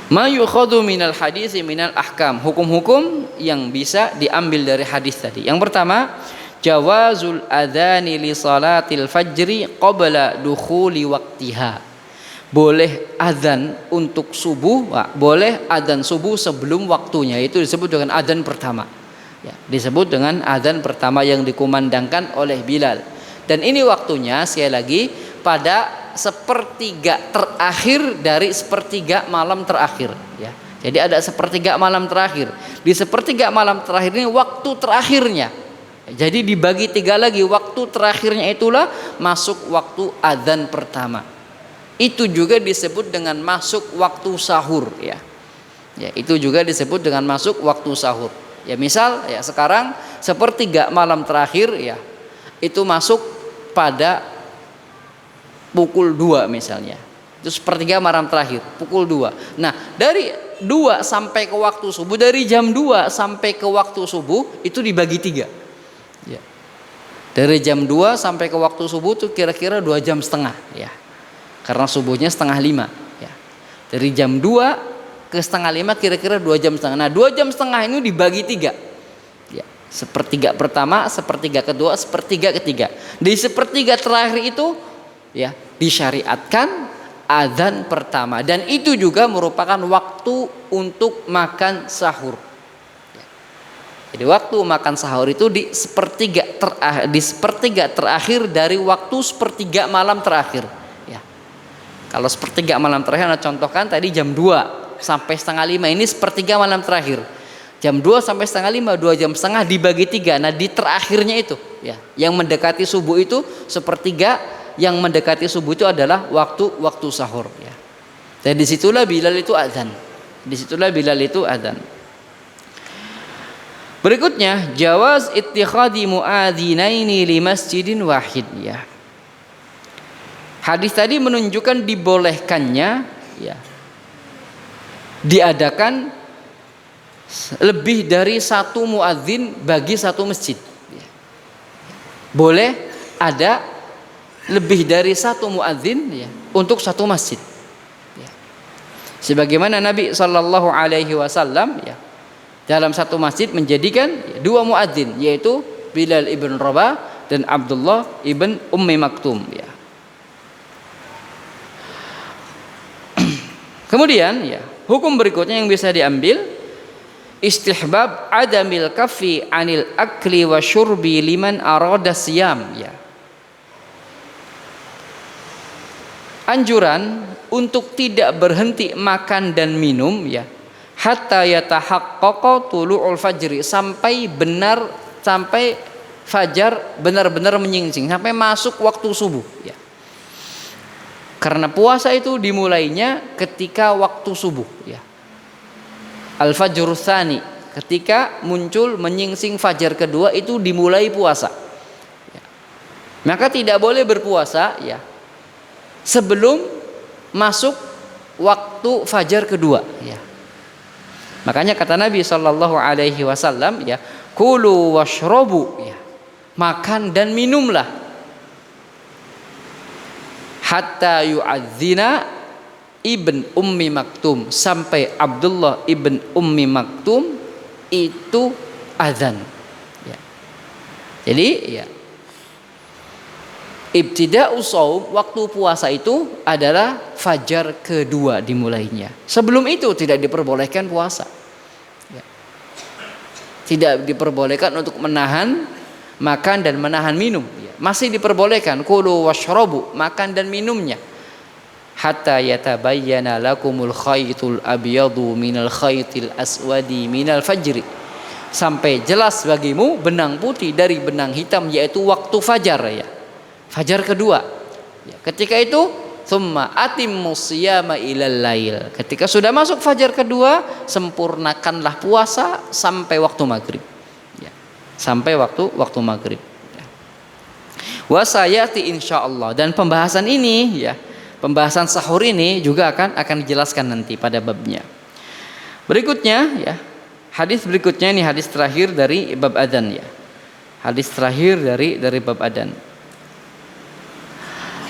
Ma yukhadhu minal hadis minal ahkam, hukum-hukum yang bisa diambil dari hadis tadi. Yang pertama, jawazul adzani li salatil fajri qabla dukhuli waqtiha. Boleh azan untuk subuh, boleh azan subuh sebelum waktunya, itu disebut dengan azan pertama. Disebut dengan azan pertama yang dikumandangkan oleh Bilal. Dan ini waktunya sekali lagi pada sepertiga terakhir dari sepertiga malam terakhir. Jadi ada sepertiga malam terakhir. Di sepertiga malam terakhir ini waktu terakhirnya. Jadi dibagi tiga lagi, waktu terakhirnya itulah masuk waktu azan pertama. Itu juga disebut dengan masuk waktu sahur itu juga disebut dengan masuk waktu sahur. Misal sekarang sepertiga malam terakhir itu masuk pada pukul 2 misalnya. Itu sepertiga malam terakhir pukul 2. Nah, dari 2 sampai ke waktu subuh, dari jam 2 sampai ke waktu subuh itu dibagi 3. Dari jam 2 sampai ke waktu subuh itu kira-kira 2 jam setengah karena subuhnya 4:30 Dari jam 2 ke 4:30 kira-kira 2 jam setengah. Nah, 2 jam setengah ini dibagi 3 sepertiga pertama, sepertiga kedua, sepertiga ketiga. Di sepertiga terakhir itu disyariatkan azan pertama, dan itu juga merupakan waktu untuk makan sahur. Jadi waktu makan sahur itu di sepertiga terakhir dari waktu sepertiga malam terakhir. Kalau sepertiga malam terakhir, Anda contohkan tadi jam 2 sampai 4:30, ini sepertiga malam terakhir. Jam 2 sampai 4:30, 2 jam setengah dibagi 3. Nah, di terakhirnya itu yang mendekati subuh itu sepertiga, yang mendekati subuh itu adalah waktu sahur Dan disitulah Bilal itu azan. Berikutnya, jawaz ittikhadi muadzinaini li masjidin wahid Hadis tadi menunjukkan dibolehkannya diadakan lebih dari satu muadzin bagi satu masjid. Boleh ada lebih dari satu muadzin untuk satu masjid. Ya. Sebagaimana Nabi Shallallahu Alaihi Wasallam ya, dalam satu masjid menjadikan dua muadzin, yaitu Bilal ibn Rabah dan Abdullah ibn Ummi Maktum. Ya. Kemudian ya, hukum berikutnya yang bisa diambil, istihbab adamil kafi anil akli wa syurbi liman arada siyam. Ya. Anjuran untuk tidak berhenti makan dan minum ya, hatta yatahaqqaqa tulu'ul fajri, sampai fajar benar-benar menyingsing, sampai masuk waktu subuh ya. Karena puasa itu dimulainya ketika waktu subuh ya. Al-fajr tsani, ketika muncul menyingsing fajar kedua itu dimulai puasa ya. Maka tidak boleh berpuasa ya sebelum masuk waktu fajar kedua ya. Makanya kata Nabi sallallahu alaihi wasallam ya, kulu washrobu ya, makan dan minumlah, hatta yu'adzina ibn Ummi Maktum, sampai Abdullah ibn Ummi Maktum itu azan ya. Jadi ya, ibtida'us shaum, waktu puasa itu adalah fajar kedua dimulainya. Sebelum itu tidak diperbolehkan puasa ya. Tidak diperbolehkan untuk menahan makan dan menahan minum ya. Masih diperbolehkan kulu washrobu, makan dan minumnya, hatta yatabayyana lakumul khaytul abyadu minal khaytil aswadi minal fajri, sampai jelas bagimu benang putih dari benang hitam, yaitu waktu fajar ya, fajar kedua ya. Ketika itu thumma atimmus siyama ilal lail, ketika sudah masuk fajar kedua sempurnakanlah puasa sampai waktu maghrib ya, sampai waktu maghrib. Wasayati insyaallah, dan pembahasan ini ya, pembahasan sahur ini juga akan dijelaskan nanti pada babnya. Berikutnya ya, hadis berikutnya ini hadis terakhir dari bab adzan ya. Hadis terakhir dari bab adzan.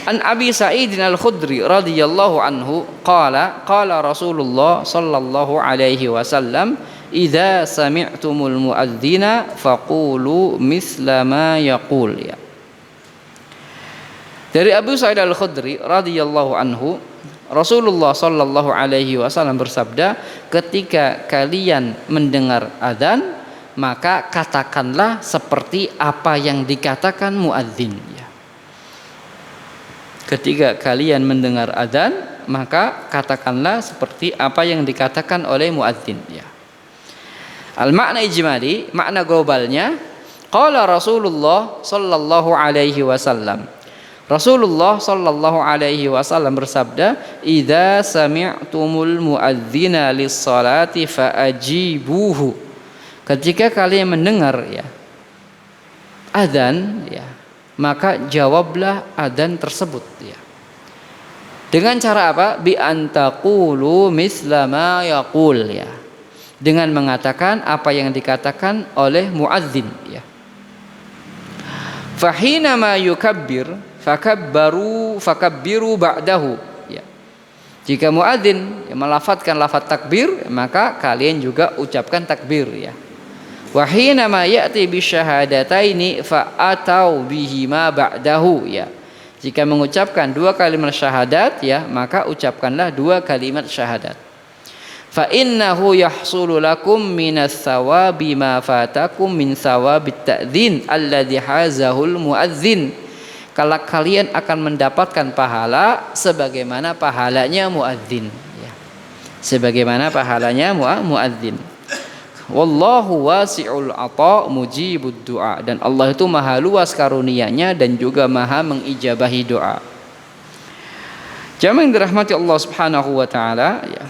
An Abi Sa'id Al-Khudri radhiyallahu anhu qala Rasulullah sallallahu alaihi wasallam, idza sami'tumul muadzina faqulu misla ma yaqul ya. Dari Abu Sa'id Al-Khudri radhiyallahu anhu, Rasulullah sallallahu alaihi wasallam bersabda, ketika kalian mendengar adzan maka katakanlah seperti apa yang dikatakan muadzin ya. Ketika kalian mendengar adzan maka katakanlah seperti apa yang dikatakan oleh muadzin ya. Al-makna ijmali, makna globalnya, qala Rasulullah sallallahu alaihi wasallam, Rasulullah sallallahu alaihi wasallam bersabda, idza sami'tumul muadzina lis-salati fa'ajibuhu, ketika kalian mendengar ya adzan ya, maka jawablah adzan tersebut ya. Dengan cara apa? Bi antaqulu misla ma yaqul ya, dengan mengatakan apa yang dikatakan oleh muadzin ya. Fahina ma yukabbir fakabbiru ba'dahu ya. Jika muadzin melafadzkan lafaz takbir, maka kalian juga ucapkan takbir ya. Wa hina ma ya'ti bisyahadataini fa atau bihima ba'dahu ya. Jika mengucapkan dua kalimat syahadat ya, maka ucapkanlah dua kalimat syahadat. Fa innahu yahsulu lakum minas thawabi ma fatakum min thawabit ta'dzin alladzi hazahul muadzin. Kalau kalian akan mendapatkan pahala sebagaimana pahalanya muadzin ya. Sebagaimana pahalanya muadzin. Wallahu wasi'ul ata mujibud du'a, dan Allah itu maha luas karunia-Nya dan juga maha mengijabahi doa. Jamaah yang dirahmati Allah Subhanahu wa taala ya.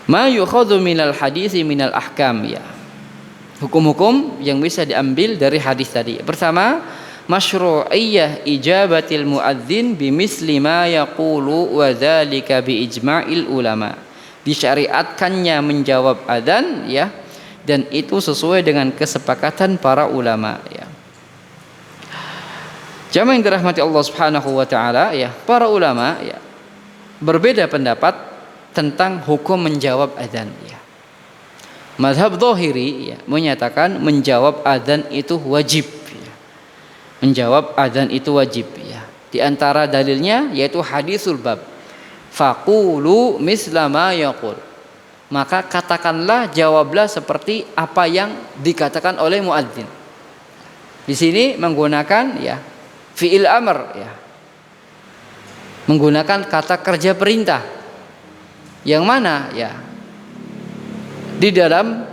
Ma yukhadhu minal hadisi minal ahkam ya. Hukum-hukum yang bisa diambil dari hadis tadi. Pertama, masyru'iyyah ijabatil muadzin bimisli ma yaqulu wa dzalika bi ijma'il ulama. Disyariatkannya menjawab adzan ya, dan itu sesuai dengan kesepakatan para ulama ya. Jamaah yang dirahmati Allah Subhanahu wa taala, ya, para ulama ya berbeda pendapat tentang hukum menjawab adzan ya. Mazhab Dhahiri ya menyatakan menjawab adzan itu wajib ya. Menjawab adzan itu wajib ya. Di antara dalilnya yaitu hadisul bab. Faqulu misla ma yaqul. Maka katakanlah, jawablah seperti apa yang dikatakan oleh muadzin. Di sini menggunakan ya fi'il amr ya. Menggunakan kata kerja perintah. Yang mana ya di dalam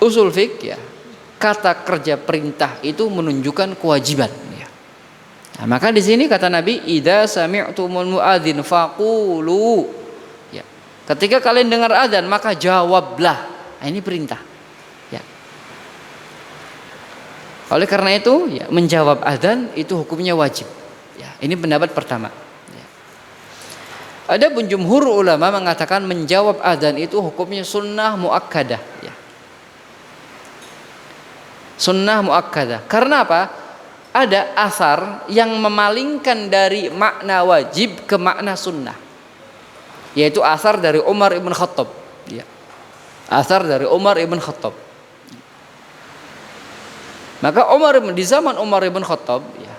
usul fiqh ya, kata kerja perintah itu menunjukkan kewajiban ya. Nah, maka di sini kata Nabi, idza sami'tumul muadzin faqulu ya. Ketika kalian dengar adzan maka jawablah. Nah, ini perintah ya. Oleh karena itu ya, menjawab adzan itu hukumnya wajib ya. Ini pendapat pertama. Adapun jumhur ulama mengatakan menjawab adzan itu hukumnya sunnah muakkadah ya. Sunnah muakkadah. Karena apa? Ada asar yang memalingkan dari makna wajib ke makna sunnah. Yaitu asar dari Umar ibn Khattab ya. Asar dari Umar ibn Khattab. Maka di zaman Umar ibn Khattab ya,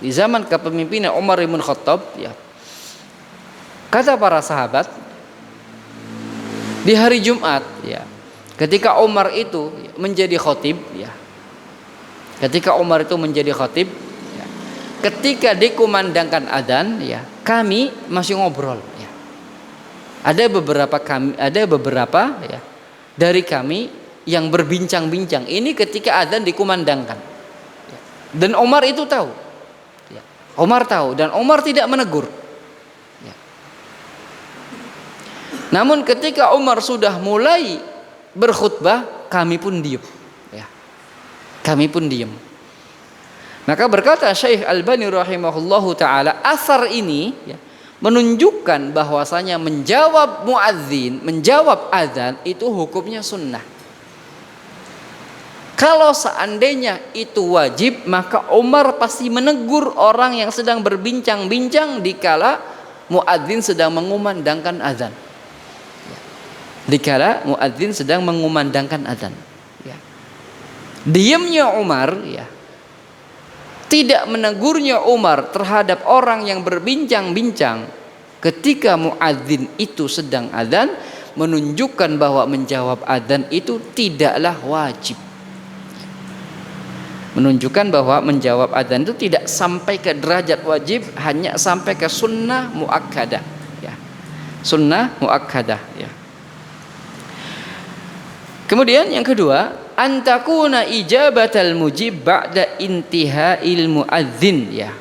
di zaman kepemimpinan Umar ibn Khattab ya, kata para sahabat di hari Jumat ya, ketika Umar itu menjadi khatib ya, ketika Umar itu menjadi khatib ya, ketika dikumandangkan adzan ya, kami masih ngobrol ya. Ada beberapa ya dari kami yang berbincang-bincang ini ketika adzan dikumandangkan ya. Dan Umar itu tahu ya. Umar tahu dan Umar tidak menegur. Namun ketika Umar sudah mulai berkhutbah, kami pun diam ya. Kami pun diam. Maka berkata Syekh Albani rahimahullahu taala, asar ini ya, menunjukkan bahwasanya menjawab muadzin, menjawab adzan itu hukumnya sunnah. Kalau seandainya itu wajib, maka Umar pasti menegur orang yang sedang berbincang-bincang dikala muadzin sedang mengumandangkan adzan. Dikala muadzin sedang mengumandangkan adzan ya. Diamnya Umar ya, tidak menegurnya Umar terhadap orang yang berbincang-bincang ketika muadzin itu sedang adzan menunjukkan bahwa menjawab adzan itu tidaklah wajib. Menunjukkan bahwa menjawab adzan itu tidak sampai ke derajat wajib, hanya sampai ke sunnah muakkadah ya. Sunnah muakkadah ya. Kemudian yang kedua, antakuna ijabatal mujib ba'da intihail muadzin ya.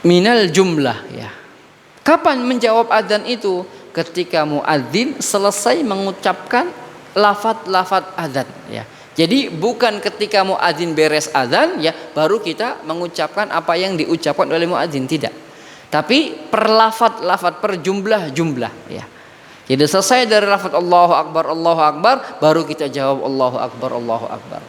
Minal jumlah ya. Kapan menjawab adzan itu? Ketika muadzin selesai mengucapkan lafaz-lafaz adzan ya. Jadi bukan ketika muadzin beres adzan ya baru kita mengucapkan apa yang diucapkan oleh muadzin, tidak. Tapi per lafaz-lafaz, per jumlah-jumlah ya. Jadi selesai dari lafaz Allahu Akbar baru kita jawab Allahu Akbar.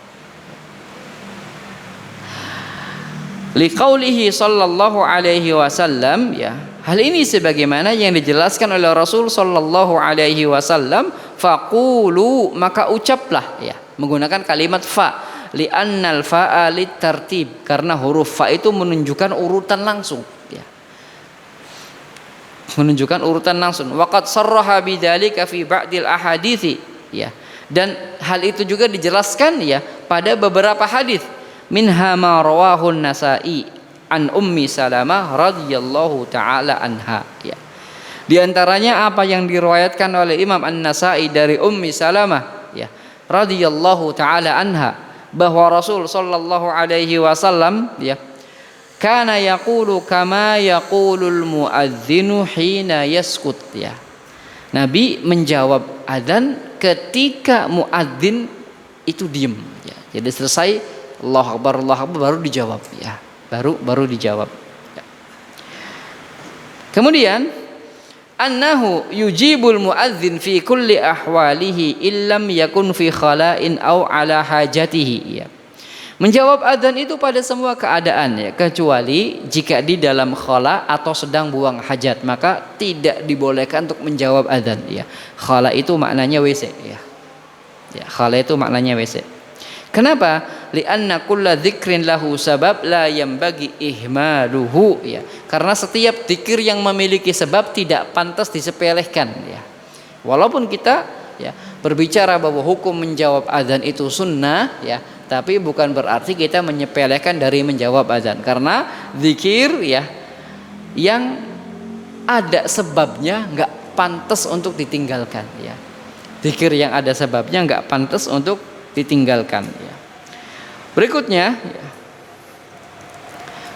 Liqaulihi sallallahu alaihi wasallam ya. Hal ini sebagaimana yang dijelaskan oleh Rasul sallallahu alaihi wasallam, faqulu, maka ucaplah ya, menggunakan kalimat fa, li'annal fa'a litartib, karena huruf fa itu menunjukkan urutan langsung. Menunjukkan urutan langsung. Waqad sarraha bidzalika fi ba'dil ahadithi ya. Dan hal itu juga dijelaskan ya pada beberapa hadis. Minha ma rawahu an-Nasa'i an Ummi Salamah radhiyallahu taala anha ya. Di antaranya apa yang diriwayatkan oleh Imam An-Nasa'i dari Ummi Salamah ya, radhiyallahu taala anha, bahwa Rasul sallallahu alaihi wasallam ya, kana yaqulu kama yaqulul muadzinu hina yaskut ya. Nabi menjawab adzan ketika muadzin itu diam ya. Jadi selesai Allahu Akbar baru dijawab ya. Baru dijawab ya. Kemudian annahu yujibul muadzin fi kulli ahwalihi illam yakun fi khala'in aw ala hajatihi, ya. Menjawab adzan itu pada semua keadaan, ya, kecuali jika di dalam khala atau sedang buang hajat, maka tidak dibolehkan untuk menjawab adzan, ya. Khala itu maknanya WC, ya. Ya, khala itu maknanya WC. Kenapa? Li'anna kulla dzikrin lahu sabab la yanbaghi ihmaluhu, ya. Karena setiap dzikir yang memiliki sebab tidak pantas disepelekan, ya. Walaupun kita, ya, berbicara bahwa hukum menjawab adzan itu sunnah, ya, tapi bukan berarti kita menyepelekan dari menjawab azan, karena zikir, ya, yang ada sebabnya nggak pantas untuk ditinggalkan, ya. Zikir yang ada sebabnya nggak pantas untuk ditinggalkan, ya. Berikutnya, ya,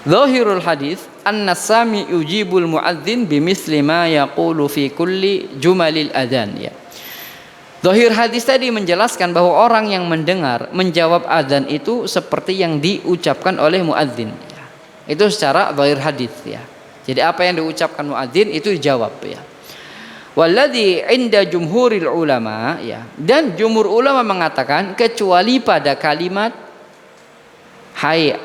zahirul hadis anna sami yujibul muadzin bimithli ma yaqulu fi kulli jumalil adzan, ya. Zahir hadis tadi menjelaskan bahwa orang yang mendengar menjawab adzan itu seperti yang diucapkan oleh muadzin, ya. Itu secara zahir hadis, ya. Jadi apa yang diucapkan muadzin itu dijawab, ya. Walladzi inda jumhuril ulama, ya. Dan jumhur ulama mengatakan kecuali pada kalimat hayy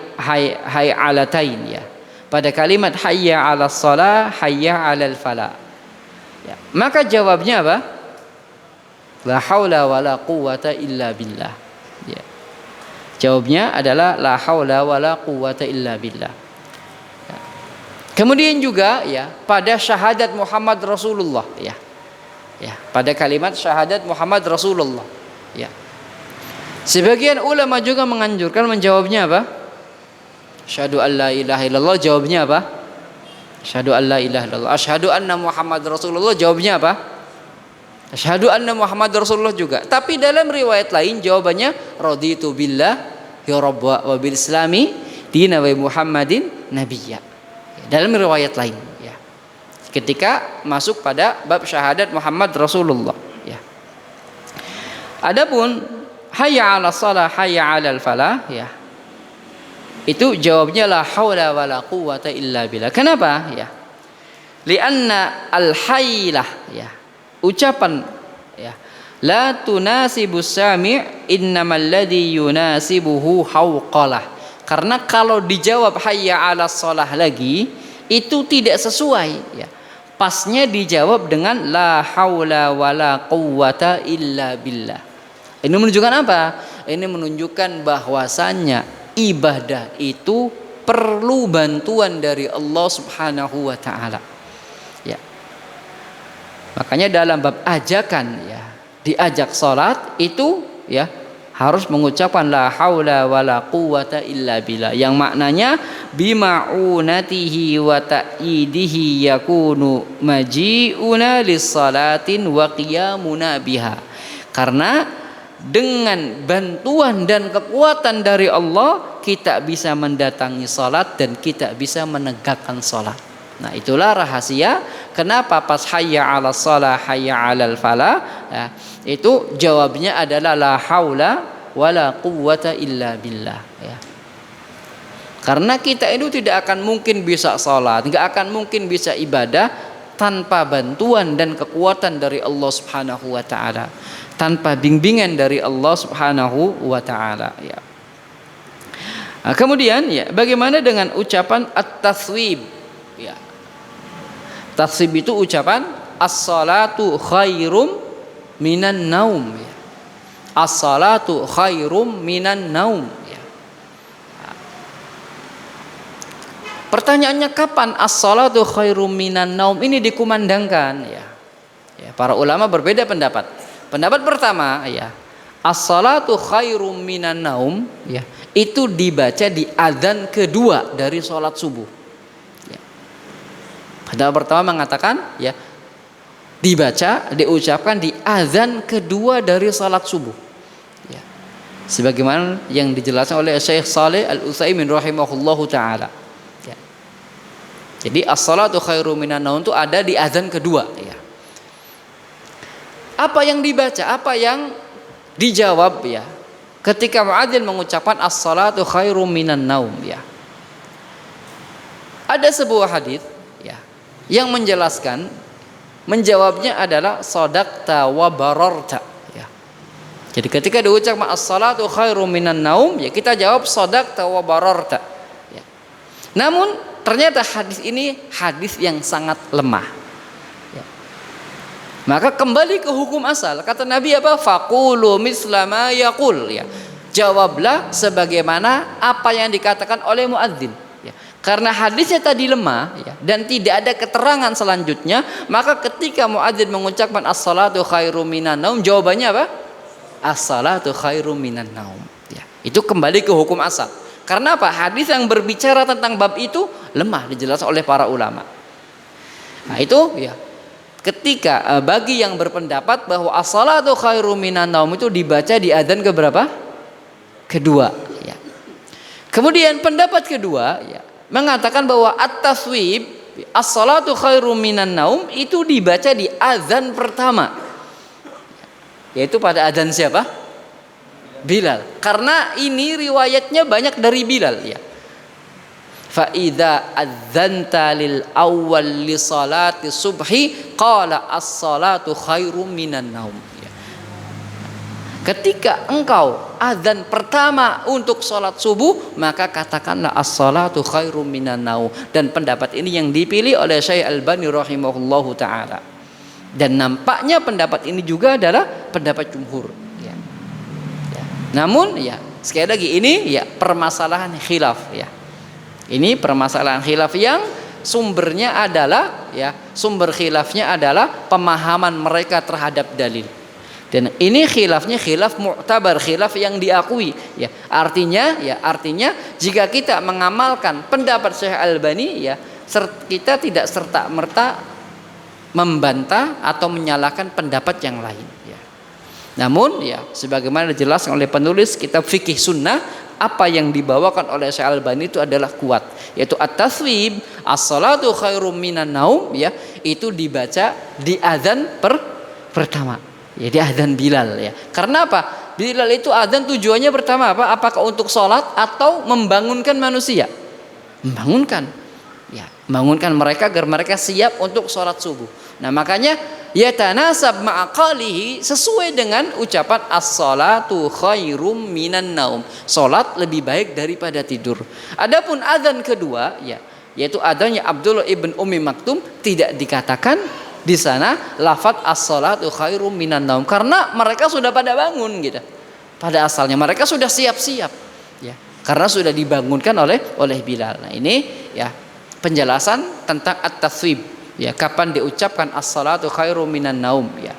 alatain, ya. Pada kalimat hayya 'alas shalah, hayya 'alal falah, ya. Maka jawabnya apa? La haula wala quwwata illa billah, ya. Jawabnya adalah la haula wala quwwata illa billah, ya. Kemudian juga, ya, pada syahadat Muhammad Rasulullah, ya. Ya, pada kalimat syahadat Muhammad Rasulullah, ya. Sebagian ulama juga menganjurkan menjawabnya apa? Asyhadu an la ilaha illallah, jawabnya apa? Asyhadu an la ilaha illallah. Asyhadu anna Muhammad Rasulullah, jawabnya apa? Asyhadu anna Muhammad Rasulullah juga. Tapi dalam riwayat lain jawabannya raditu billah ya rabb wa bil islami dina wa Muhammadin nabiyya. Dalam riwayat lain, ya. Ketika masuk pada bab syahadat Muhammad Rasulullah, ya. Adapun hayya 'alas shalah hayya 'alal falah, ya. Itu jawabnya la haula wala quwwata illa billah. Kenapa? Ya. Lianna al-haylah, ya. Ucapan, ya, la tunasibus sami' innamal ladzi yunasibuhu hauqalah. Karena kalau dijawab hayya 'alas shalah lagi itu tidak sesuai, ya. Pasnya dijawab dengan la haula wala quwwata illa billah. Ini menunjukkan apa? Ini menunjukkan bahwasannya ibadah itu perlu bantuan dari Allah Subhanahu wa taala, ya. Makanya dalam bab ajakan, ya, diajak salat itu, ya, harus mengucapkan la haula wala quwwata illa billah, yang maknanya bima'unatihi wa ta'idihi yakunu maji'una lis-salatin wa qiyamuna biha. Karena dengan bantuan dan kekuatan dari Allah kita bisa mendatangi salat dan kita bisa menegakkan salat. Nah, itulah rahasia kenapa pas hayya 'alas shalah hayya 'alal falah, ya, itu jawabnya adalah la haula wala quwwata illa billah, ya. Karena kita itu tidak akan mungkin bisa salat, enggak akan mungkin bisa ibadah tanpa bantuan dan kekuatan dari Allah Subhanahu wa taala, tanpa bimbingan dari Allah Subhanahu wa taala, ya. Nah, kemudian, ya, bagaimana dengan ucapan at-taswib, ya. Taswib itu ucapan as-salatu khairum minan naum, ya. As-salatu khairum minan naum, ya. Pertanyaannya kapan as-salatu khairum minan naum ini dikumandangkan, ya. Ya, para ulama berbeda pendapat. Pendapat pertama, ya, as-salatu khairum minan naum, ya, itu dibaca di adzan kedua dari sholat subuh. Pendapat pertama mengatakan, ya, dibaca, diucapkan di azan kedua dari salat subuh, ya. Sebagaimana yang dijelaskan oleh Syekh Shalih Al-Utsaimin rahimahullahu taala, ya. Jadi as-salatu khairum minan naum itu ada di azan kedua, ya. Apa yang dibaca, apa yang dijawab, ya, ketika muadzin mengucapkan as-salatu khairum minan naum, ya. Ada sebuah hadis, ya, yang menjelaskan Menjawabnya adalah shadaqta wa bararta. Ya. Jadi ketika diucapkan as-salatu khairum minan naum, ya kita jawab shadaqta wa bararta. Ya. Namun ternyata hadis ini hadis yang sangat lemah. Ya. Maka kembali ke hukum asal. Kata Nabi apa? Faqulu misla ma yaqul. Ya. Jawablah sebagaimana apa yang dikatakan oleh muadzin. Ya. Karena hadisnya tadi lemah, ya, dan tidak ada keterangan selanjutnya, maka ketika muadzin mengucapkan as-salatu khairum minan naum, jawabannya apa? As-salatu khairum minan naum. Ya. Itu kembali ke hukum asal. Karena apa? Hadis yang berbicara tentang bab itu lemah dijelaskan oleh para ulama. Nah itu ya. Ketika bagi yang berpendapat bahwa as-salatu khairum minan naum itu dibaca di adzan keberapa? Kedua, ya. Kemudian pendapat kedua, ya, mengatakan bahwa at-taswib as-salatu khairum minan naum itu dibaca di azan pertama, yaitu pada azan siapa? Bilal. Karena ini riwayatnya banyak dari Bilal, ya. Fa idza adzanta lil awwal li salati subhi qala as-salatu khairum minan naum. Ketika engkau azan pertama untuk sholat subuh, maka katakanlah as-salatu khairum minan naum. Dan pendapat ini yang dipilih oleh Syekh Albani rahimahullahu ta'ala. Dan nampaknya pendapat ini juga adalah pendapat jumhur. Ya. Ya. Namun ya sekali lagi ini ya permasalahan khilaf. Ya. Ini permasalahan khilaf yang sumbernya adalah ya sumber khilafnya adalah pemahaman mereka terhadap dalil. Dan ini khilafnya khilaf mu'tabar, khilaf yang diakui. Ya, artinya jika kita mengamalkan pendapat Syekh Albani, ya, kita tidak serta merta membantah atau menyalahkan pendapat yang lain. Ya. Namun, ya, sebagaimana dijelaskan oleh penulis kitab fikih sunnah, apa yang dibawakan oleh Syekh Albani itu adalah kuat, yaitu at-taswib as-salatu khairum minan naum, ya, itu dibaca di azan pertama. Jadi adzan Bilal, ya. Karena apa? Bilal itu adzan tujuannya pertama apa? Apakah untuk sholat atau membangunkan manusia? Membangunkan, ya, membangunkan mereka agar mereka siap untuk sholat subuh. Nah makanya yatanasab ma'aqalihi, sesuai dengan ucapan as-salatu khairum minan naum. Sholat lebih baik daripada tidur. Adapun adzan kedua, ya, yaitu adzannya Abdullah ibn Ummi Maktum, tidak dikatakan di sana lafadz as-salatu khairum minan naum karena mereka sudah pada bangun gitu. Pada asalnya mereka sudah siap-siap, ya. Karena sudah dibangunkan oleh Bilal. Nah, ini ya penjelasan tentang at-taswib, ya, kapan diucapkan as-salatu khairum minan naum, ya.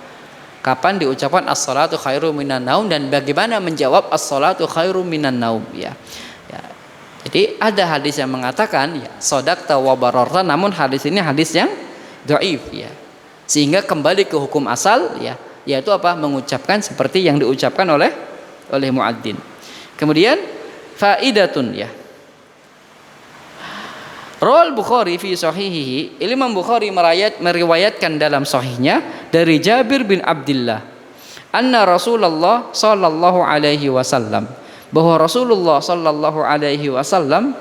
Kapan diucapkan as-salatu khairum minan naum dan bagaimana menjawab as-salatu khairum minan naum, ya. Ya. Jadi ada hadis yang mengatakan ya shadaqta wa bararta, namun hadis ini hadis yang dhaif, ya. Sehingga kembali ke hukum asal, ya, yaitu apa? Mengucapkan seperti yang diucapkan oleh muadzin. Kemudian faidatun, ya. Rawal Bukhari fi sahihihi, Imam Bukhari meriwayatkan dalam sahihnya dari Jabir bin Abdullah anna Rasulullah sallallahu alaihi wasallam, bahwa Rasulullah sallallahu alaihi wasallam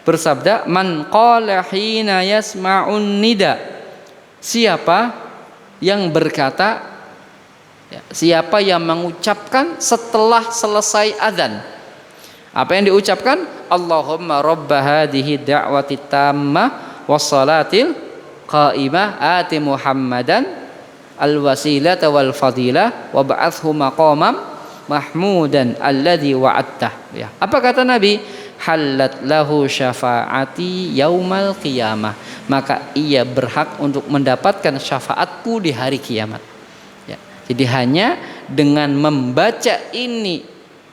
bersabda, man qala hina yasma'un nida, siapa yang berkata, ya, siapa yang mengucapkan setelah selesai azan, apa yang diucapkan? Allahumma rabba hadhihi da'wati tammah wassalatil qa'imah ati Muhammadan al-wasilata wal fadilah wa ba'athhu maqamam mahmudan alladhi wa'attah, ya. Apa kata Nabi? Halat lahu syafaati yaumal qiyamah, maka ia berhak untuk mendapatkan syafaatku di hari kiamat, ya. Jadi hanya dengan membaca ini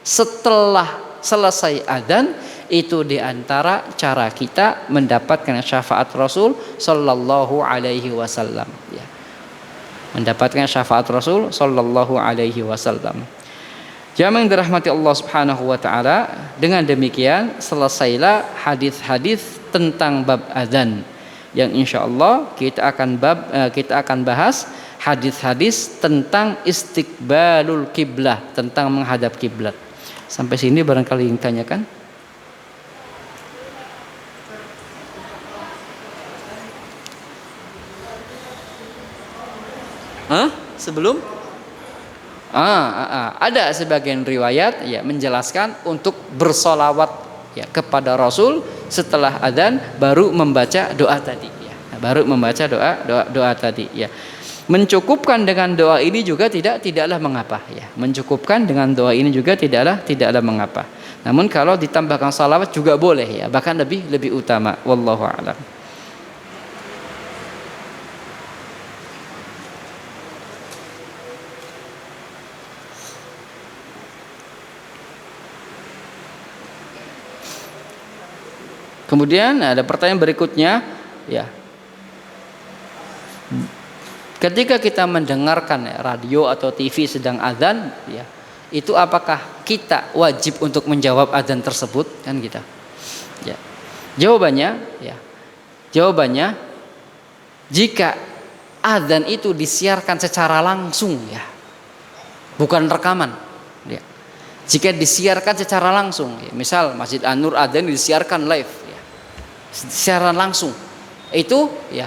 setelah selesai adzan, itu diantara cara kita mendapatkan syafaat Rasul sallallahu alaihi wasallam, ya. Mendapatkan syafaat Rasul sallallahu alaihi wasallam. Jamaah yang dirahmati Allah Subhanahu wa taala, dengan demikian selesailah hadis-hadis tentang bab adzan yang insyaallah kita akan bahas hadis-hadis tentang istiqbalul kiblah, tentang menghadap kiblat. Sampai sini barangkali yang tanyakan. Hah? Sebelum? Ada sebagian riwayat ya menjelaskan untuk bersolawat ya kepada Rasul setelah adzan baru membaca doa tadi ya. Baru membaca doa tadi ya. Mencukupkan dengan doa ini juga tidaklah mengapa ya. Mencukupkan dengan doa ini juga tidaklah mengapa. Namun kalau ditambahkan salawat juga boleh ya, bahkan lebih utama. Wallahu a'lam. Kemudian ada pertanyaan berikutnya ya. Ketika kita mendengarkan radio atau TV sedang azan ya, itu apakah kita wajib untuk menjawab azan tersebut kan kita? Ya. Jawabannya jika azan itu disiarkan secara langsung ya, bukan rekaman ya. Jika disiarkan secara langsung ya, misal Masjid An-Nur azan disiarkan live siaran langsung, itu ya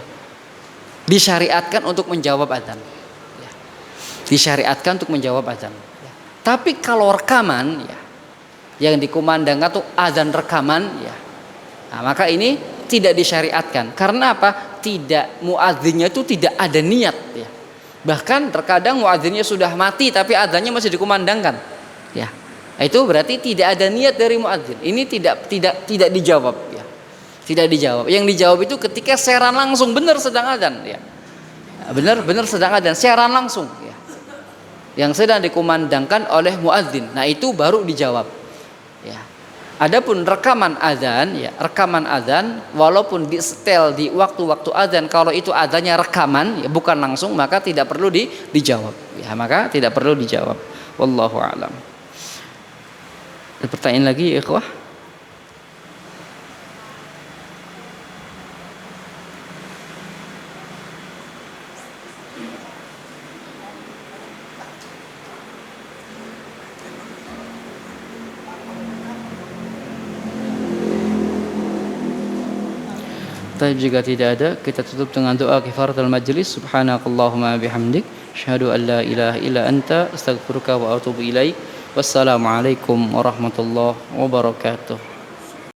disyariatkan untuk menjawab adzan ya. Disyariatkan untuk menjawab adzan ya. Tapi kalau rekaman ya, yang dikumandangkan tuh adzan rekaman ya, nah, maka ini tidak disyariatkan. Karena apa? Tidak, muadzinnya itu tidak ada niat ya. Bahkan terkadang muadzinnya sudah mati tapi adzannya masih dikumandangkan ya. Itu berarti tidak ada niat dari muadzin. Ini tidak dijawab ya. Tidak dijawab. Yang dijawab itu ketika siaran langsung, benar sedang adzan ya. Benar sedang adzan, siaran langsung ya. Yang sedang dikumandangkan oleh muadzin. Nah, itu baru dijawab. Ya. Adapun rekaman adzan ya, rekaman adzan walaupun di-setel di waktu-waktu adzan, kalau itu adzannya rekaman ya, bukan langsung, maka tidak perlu dijawab. Ya, maka tidak perlu dijawab. Wallahu a'lam. Ada pertanyaan lagi ya, ikhwah? Tapi jika tidak ada, kita tutup dengan doa kifaratul majlis. Subhanakallahumma bihamdik, asyhadu an la ilaha illa anta, astaghfiruka wa atubu ilaik. Wassalamualaikum warahmatullahi wabarakatuh.